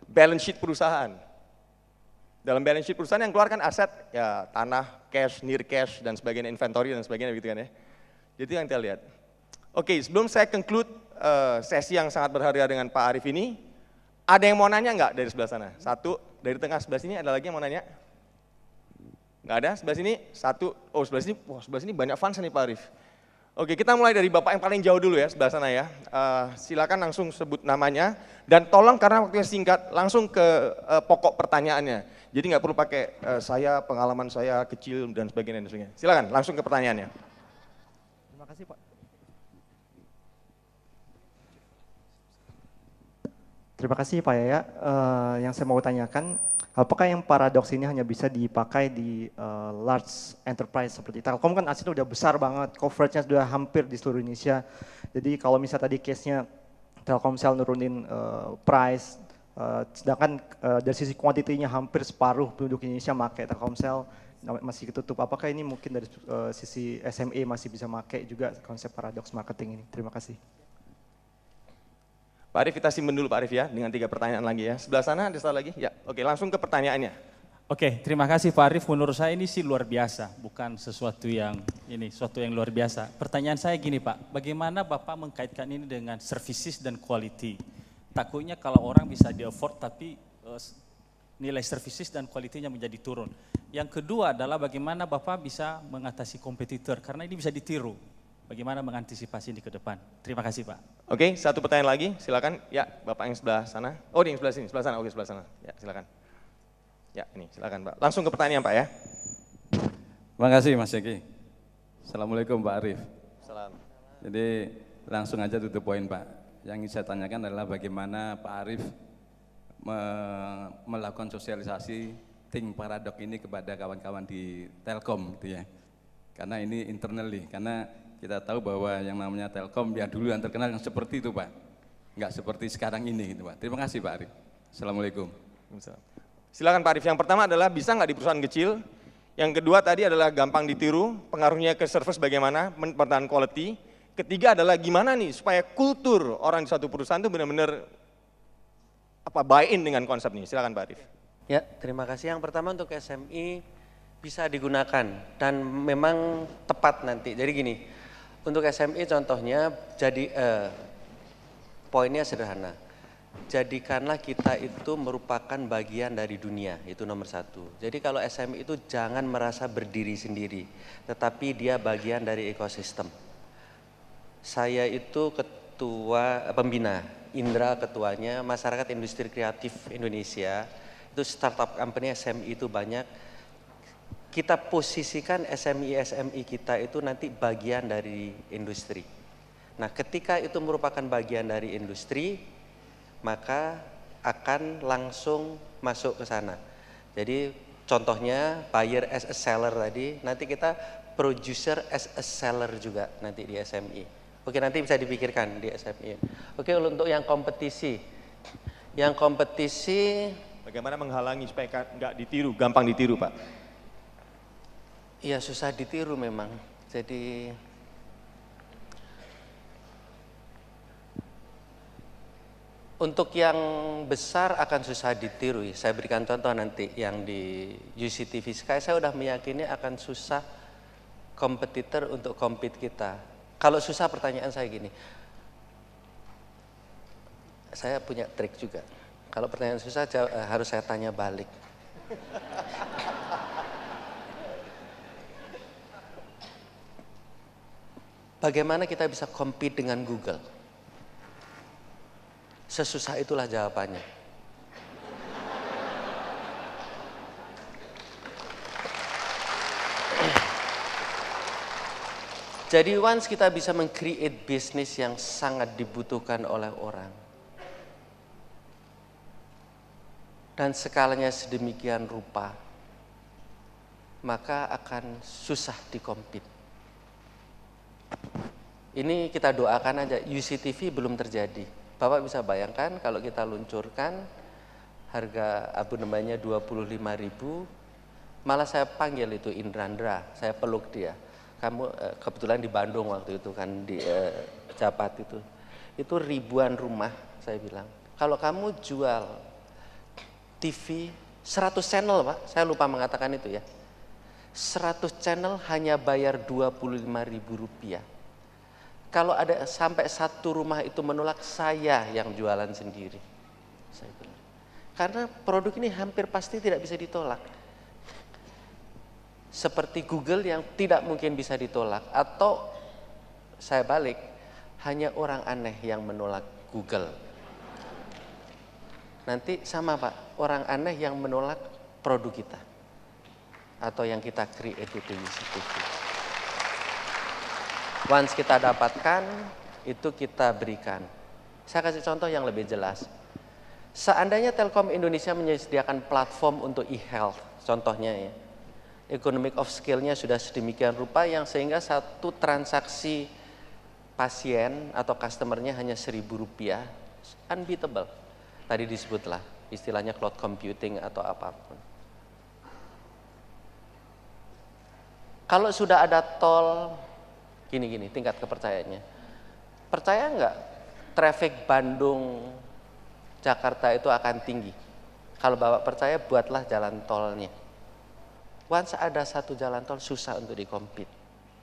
balance sheet perusahaan. Dalam balance sheet perusahaan yang keluar kan aset ya tanah, cash, near cash dan sebagainya, inventory dan sebagainya gitu kan ya. Jadi yang kita lihat. Oke, sebelum saya conclude sesi yang sangat berharga dengan Pak Arief ini, ada yang mau nanya nggak dari sebelah sana? Satu, dari tengah sebelah sini ada lagi yang mau nanya? Nggak ada, sebelah sini satu, oh sebelah sini banyak fans nih Pak Arief. Oke, kita mulai dari Bapak yang paling jauh dulu ya, sebelah sana ya. Silakan langsung sebut namanya, dan tolong karena waktunya singkat, langsung ke pokok pertanyaannya. Jadi nggak perlu pakai saya, pengalaman saya kecil dan sebagainya. Silakan, langsung ke pertanyaannya. Terima kasih Pak. Terima kasih Pak Yaya. Yang saya mau tanyakan, apakah yang paradoks ini hanya bisa dipakai di large enterprise seperti Telkom kan asetnya udah besar banget, coveragenya sudah hampir di seluruh Indonesia. Jadi kalau misalnya tadi case-nya Telkomsel nurunin price, sedangkan dari sisi kuantitinya hampir separuh penduduk Indonesia pakai Telkomsel masih ketutup. Apakah ini mungkin dari sisi SME masih bisa pakai juga konsep paradoks marketing ini? Terima kasih. Pak Arief, kita simpen dulu Pak Arief ya, dengan 3 pertanyaan lagi ya. Sebelah sana ada satu lagi? Ya, oke langsung ke pertanyaannya. Oke, terima kasih Pak Arief. Menurut saya ini sih luar biasa, bukan sesuatu yang luar biasa. Pertanyaan saya gini Pak, bagaimana Bapak mengkaitkan ini dengan services dan quality? Takutnya kalau orang bisa di-afford tapi nilai services dan quality-nya menjadi turun. Yang kedua adalah bagaimana Bapak bisa mengatasi kompetitor, karena ini bisa ditiru. Bagaimana mengantisipasi ini ke depan? Terima kasih Pak. Oke, satu pertanyaan lagi, silakan. Ya, Bapak yang sebelah sana. Oh, ini yang sebelah sini, sebelah sana. Oke, sebelah sana. Ya, silakan. Ya, ini silakan Pak. Langsung ke pertanyaan Pak ya. Terima kasih Mas Eki. Assalamualaikum Pak Arief. Salam. Jadi langsung aja tutup poin Pak. Yang ingin saya tanyakan adalah bagaimana Pak Arief melakukan sosialisasi Think Paradox ini kepada kawan-kawan di Telkom gitu ya. Karena ini internally, karena kita tahu bahwa yang namanya Telkom ya dulu yang terkenal yang seperti itu Pak. Enggak seperti sekarang ini gitu Pak. Terima kasih Pak Arief. Assalamualaikum. Silakan Pak Arief. Yang pertama adalah bisa nggak di perusahaan kecil. Yang kedua tadi adalah gampang ditiru, pengaruhnya ke service bagaimana, pertahanan quality. Ketiga adalah gimana nih supaya kultur orang di satu perusahaan itu benar-benar buy-in dengan konsep ini. Silakan Pak Arief. Ya, terima kasih. Yang pertama untuk SME bisa digunakan dan memang tepat nanti. Jadi gini, untuk SME contohnya jadi poinnya sederhana. Jadikanlah kita itu merupakan bagian dari dunia, itu nomor 1. Jadi kalau SME itu jangan merasa berdiri sendiri, tetapi dia bagian dari ekosistem. Saya itu ketua pembina, Indra ketuanya, Masyarakat Industri Kreatif Indonesia, itu startup company SME itu banyak. Kita posisikan SME kita itu nanti bagian dari industri. Nah, ketika itu merupakan bagian dari industri, maka akan langsung masuk ke sana. Jadi contohnya buyer as a seller tadi, nanti kita producer as a seller juga nanti di SME. Oke, nanti bisa dipikirkan di SME. Oke, untuk yang kompetisi. Yang kompetisi, bagaimana menghalangi supaya nggak ditiru, gampang ditiru Pak? ya susah ditiru memang. Jadi untuk yang besar akan susah ditiru. Saya berikan contoh nanti yang di UCTV Sky, saya udah meyakini akan susah kompetitor untuk compete kita. Kalau susah, pertanyaan saya gini, saya punya trik juga. Kalau pertanyaan susah harus saya tanya balik. Bagaimana kita bisa compete dengan Google? sesusah itulah jawabannya. Jadi once kita bisa meng-create bisnis yang sangat dibutuhkan oleh orang, dan skalanya sedemikian rupa, maka akan susah di-compete. Ini kita doakan aja, UCTV belum terjadi. Bapak bisa bayangkan kalau kita luncurkan harga abonemennya 25.000, malah saya panggil itu Indrandra, saya peluk dia. Kamu kebetulan di Bandung waktu itu kan, di Japat itu ribuan rumah. Saya bilang, kalau kamu jual TV 100 channel Pak, saya lupa mengatakan itu ya, 100 channel hanya bayar Rp25.000. Kalau ada sampai satu rumah itu menolak, saya yang jualan sendiri. Saya bilang, karena produk ini hampir pasti tidak bisa ditolak. Seperti Google yang tidak mungkin bisa ditolak, atau saya balik, hanya orang aneh yang menolak Google. Nanti sama Pak, orang aneh yang menolak produk kita atau yang kita create itu UCTV. Once kita dapatkan, itu kita berikan. Saya kasih contoh yang lebih jelas. Seandainya Telkom Indonesia menyediakan platform untuk e-health, contohnya ya, economic of scale-nya sudah sedemikian rupa yang sehingga satu transaksi pasien atau customer-nya hanya Rp1.000, unbeatable. Tadi disebutlah istilahnya cloud computing atau apapun. Kalau sudah ada tol, gini tingkat kepercayaannya. Percaya nggak traffic Bandung Jakarta itu akan tinggi? Kalau Bapak percaya, buatlah jalan tolnya. Once ada satu jalan tol, susah untuk di-compete.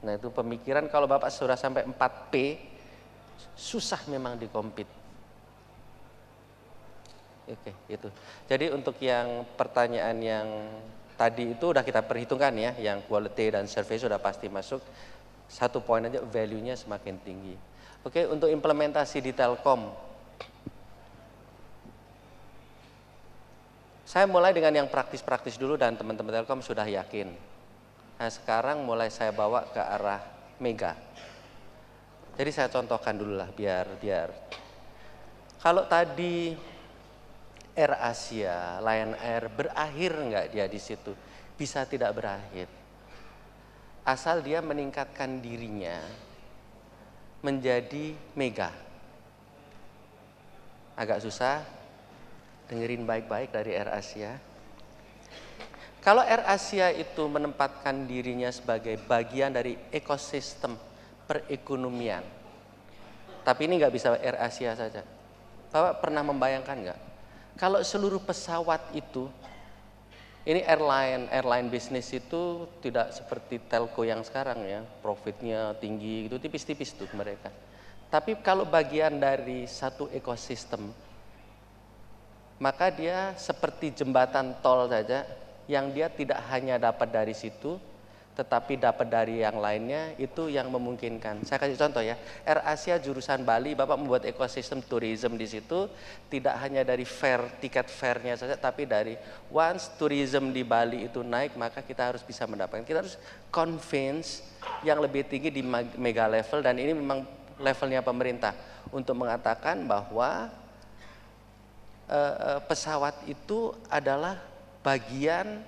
Nah itu pemikiran, kalau Bapak sudah sampai 4P, susah memang di-compete. Oke, itu. Jadi untuk yang pertanyaan yang tadi itu udah kita perhitungkan ya, yang quality dan survei sudah pasti masuk. Satu poin aja, value-nya semakin tinggi. Oke, untuk implementasi di Telkom, saya mulai dengan yang praktis-praktis dulu dan teman-teman Telkom sudah yakin. Nah sekarang mulai saya bawa ke arah mega. Jadi saya contohkan dulu lah biar. Kalau tadi Air Asia, Lion Air berakhir nggak dia di situ? Bisa tidak berakhir. Asal dia meningkatkan dirinya menjadi mega. Agak susah. Dengerin baik-baik dari Air Asia. Kalau Air Asia itu menempatkan dirinya sebagai bagian dari ekosistem perekonomian, tapi ini nggak bisa Air Asia saja. Bapak pernah membayangkan nggak? Kalau seluruh pesawat itu, ini airline bisnis itu tidak seperti telco yang sekarang ya, profitnya tinggi, itu tipis-tipis tuh mereka. Tapi kalau bagian dari satu ekosistem, maka dia seperti jembatan tol saja, yang dia tidak hanya dapat dari situ, tetapi dapat dari yang lainnya, itu yang memungkinkan. Saya kasih contoh ya, Air Asia jurusan Bali, Bapak membuat ekosistem tourism di situ, tidak hanya dari tiket fare-nya saja, tapi dari once tourism di Bali itu naik, maka kita harus bisa mendapatkan. Kita harus convince yang lebih tinggi di mega level, dan ini memang levelnya pemerintah, untuk mengatakan bahwa pesawat itu adalah bagian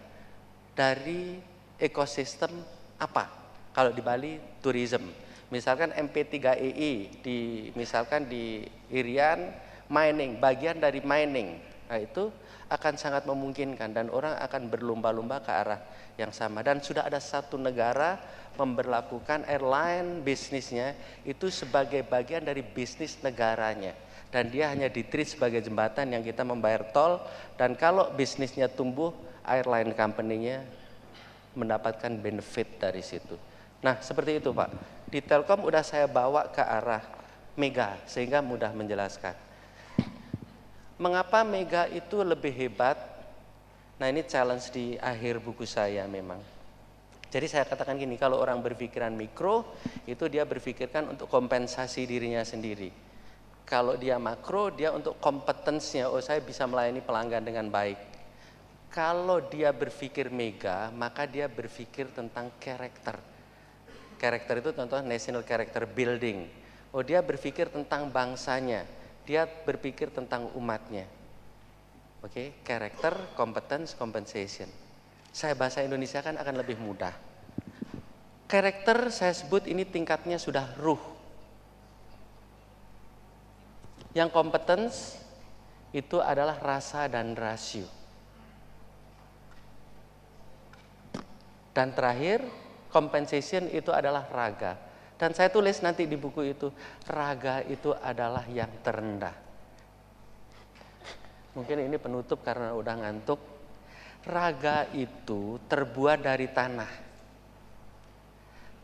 dari ekosistem apa? Kalau di Bali, tourism. Misalkan MP3EI, misalkan di Irian, mining, bagian dari mining. Nah itu akan sangat memungkinkan dan orang akan berlomba-lomba ke arah yang sama. Dan sudah ada satu negara memberlakukan airline bisnisnya itu sebagai bagian dari bisnis negaranya. Dan dia hanya di-treat sebagai jembatan yang kita membayar tol, dan kalau bisnisnya tumbuh, airline company-nya mendapatkan benefit dari situ. Nah seperti itu Pak, di Telkom udah saya bawa ke arah mega sehingga mudah menjelaskan. Mengapa mega itu lebih hebat? Nah ini challenge di akhir buku saya memang. Jadi saya katakan gini, kalau orang berpikiran mikro, itu dia berpikirkan untuk kompensasi dirinya sendiri. Kalau dia makro, dia untuk kompetensinya, oh saya bisa melayani pelanggan dengan baik. Kalau dia berpikir mega, maka dia berpikir tentang karakter. Karakter itu contoh national character building. Oh dia berpikir tentang bangsanya, dia berpikir tentang umatnya. Oke, karakter, competence, compensation. Saya bahasa Indonesia kan akan lebih mudah. Karakter saya sebut ini tingkatnya sudah ruh. Yang competence itu adalah rasa dan rasio. Dan terakhir, compensation itu adalah raga. Dan saya tulis nanti di buku itu, raga itu adalah yang terendah. Mungkin ini penutup karena udah ngantuk. Raga itu terbuat dari tanah.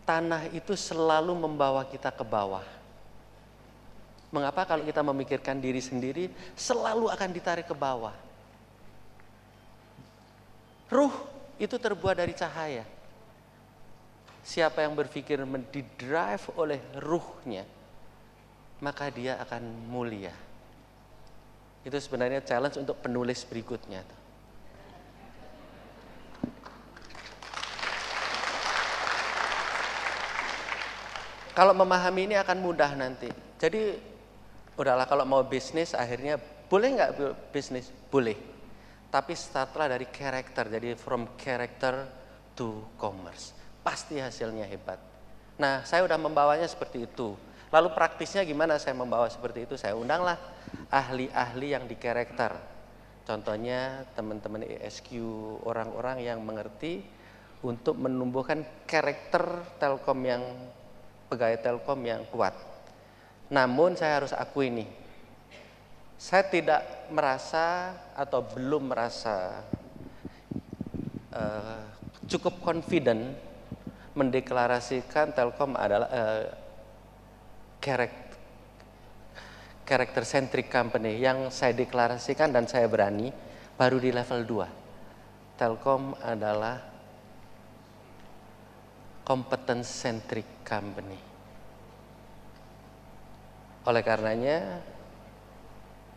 Tanah itu selalu membawa kita ke bawah. Mengapa kalau kita memikirkan diri sendiri, selalu akan ditarik ke bawah. Ruh itu terbuat dari cahaya. Siapa yang berpikir didrive oleh ruhnya, maka dia akan mulia. Itu sebenarnya challenge untuk penulis berikutnya. Kalau memahami ini akan mudah nanti. Jadi, udahlah kalau mau bisnis akhirnya boleh nggak bisnis? Boleh. Tapi startlah dari karakter, jadi from character to commerce. Pasti hasilnya hebat. Nah, saya udah membawanya seperti itu. Lalu praktisnya gimana saya membawa seperti itu? Saya undanglah ahli-ahli yang di karakter. Contohnya teman-teman ESQ, orang-orang yang mengerti untuk menumbuhkan karakter Telkom yang pegawai Telkom yang kuat. Namun saya harus akui nih, saya tidak merasa atau belum merasa cukup confident mendeklarasikan Telkom adalah character centric company. Yang saya deklarasikan dan saya berani baru di level 2. Telkom adalah competence centric company. Oleh karenanya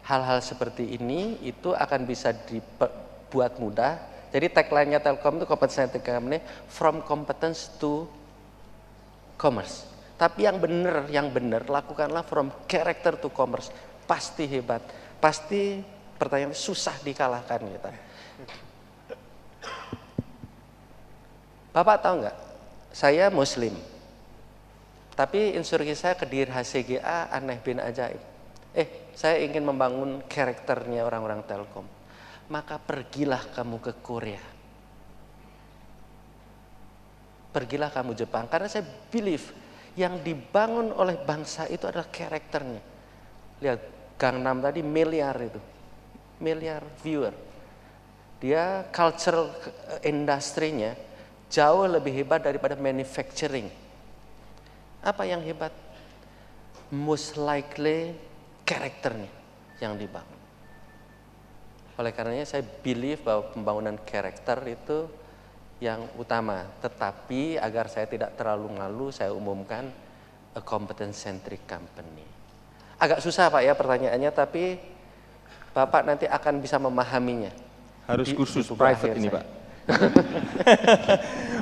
hal-hal seperti ini itu akan bisa dibuat mudah. Jadi tagline-nya Telkom itu competence centric company, from competence to commerce. Tapi yang benar lakukanlah from character to commerce. Pasti hebat. Pasti pertanyaan susah dikalahkan kita. Bapak tahu nggak? Saya Muslim. Tapi instruksi saya ke Dir HCGA aneh bin ajaib. Saya ingin membangun karakternya orang-orang Telkom. Maka pergilah kamu ke Korea. Pergilah kamu Jepang. Karena saya believe yang dibangun oleh bangsa itu adalah karakternya. Lihat Gangnam tadi miliar itu. Miliar viewer. Dia cultural industry-nya jauh lebih hebat daripada manufacturing. Apa yang hebat? Most likely karakternya yang dibangun. Oleh karenanya saya believe bahwa pembangunan karakter itu yang utama. Tetapi agar saya tidak terlalu ngalu, saya umumkan a competence centric company. Agak susah Pak ya pertanyaannya, tapi Bapak nanti akan bisa memahaminya. Harus kursus private ini Pak.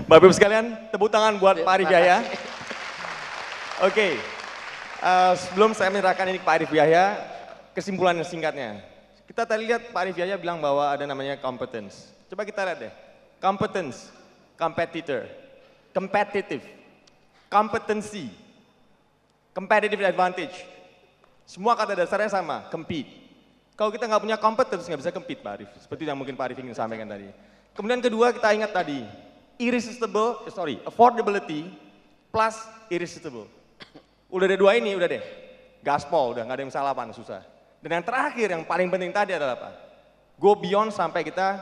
Bapak Ibu sekalian, tepuk tangan buat Pak Arif Yahya. Oke, sebelum saya menyerahkan ini ke Pak Arif Yahya, kesimpulan yang singkatnya. Kita tadi lihat Pak Arif Yahya bilang bahwa ada namanya competence. Coba kita lihat deh, competence, competitor, competitive, competency, competitive advantage. Semua kata dasarnya sama, compete. Kalau kita nggak punya competence, nggak bisa compete Pak Arif. Seperti yang mungkin Pak Arif ingin sampaikan tadi. Kemudian kedua kita ingat tadi, affordability plus irresistible. Udah ada dua ini, udah deh. Gaspol, udah nggak ada yang salah pan, susah. Dan yang terakhir, yang paling penting tadi adalah apa? Go beyond sampai kita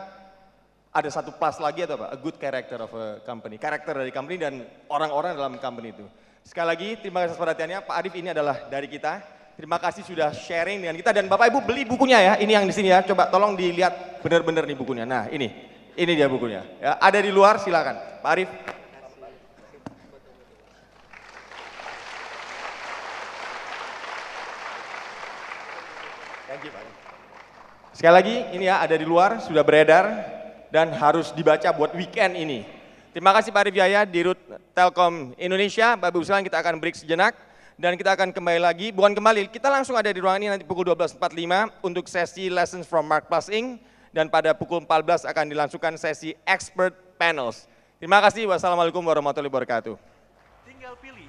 ada satu plus lagi atau apa? A good character of a company. Karakter dari company dan orang-orang dalam company itu. Sekali lagi, terima kasih atas perhatiannya. Pak Arif ini adalah dari kita. Terima kasih sudah sharing dengan kita. Dan Bapak Ibu beli bukunya ya, ini yang di sini ya. Coba tolong dilihat benar-benar nih bukunya. Nah ini dia bukunya. Ya, ada di luar, silakan. Pak Arif. Sekali lagi, ini ya ada di luar, sudah beredar, dan harus dibaca buat weekend ini. Terima kasih Pak Arif Yahya, Dirut Telkom Indonesia. Bapak Ibu sekalian, kita akan break sejenak, dan kita akan kembali lagi, bukan kembali, kita langsung ada di ruangan ini nanti pukul 12.45 untuk sesi Lessons from Mark Plus Inc. Dan pada pukul 14 akan dilangsungkan sesi Expert Panels. Terima kasih, wassalamualaikum warahmatullahi wabarakatuh. Tinggal pilih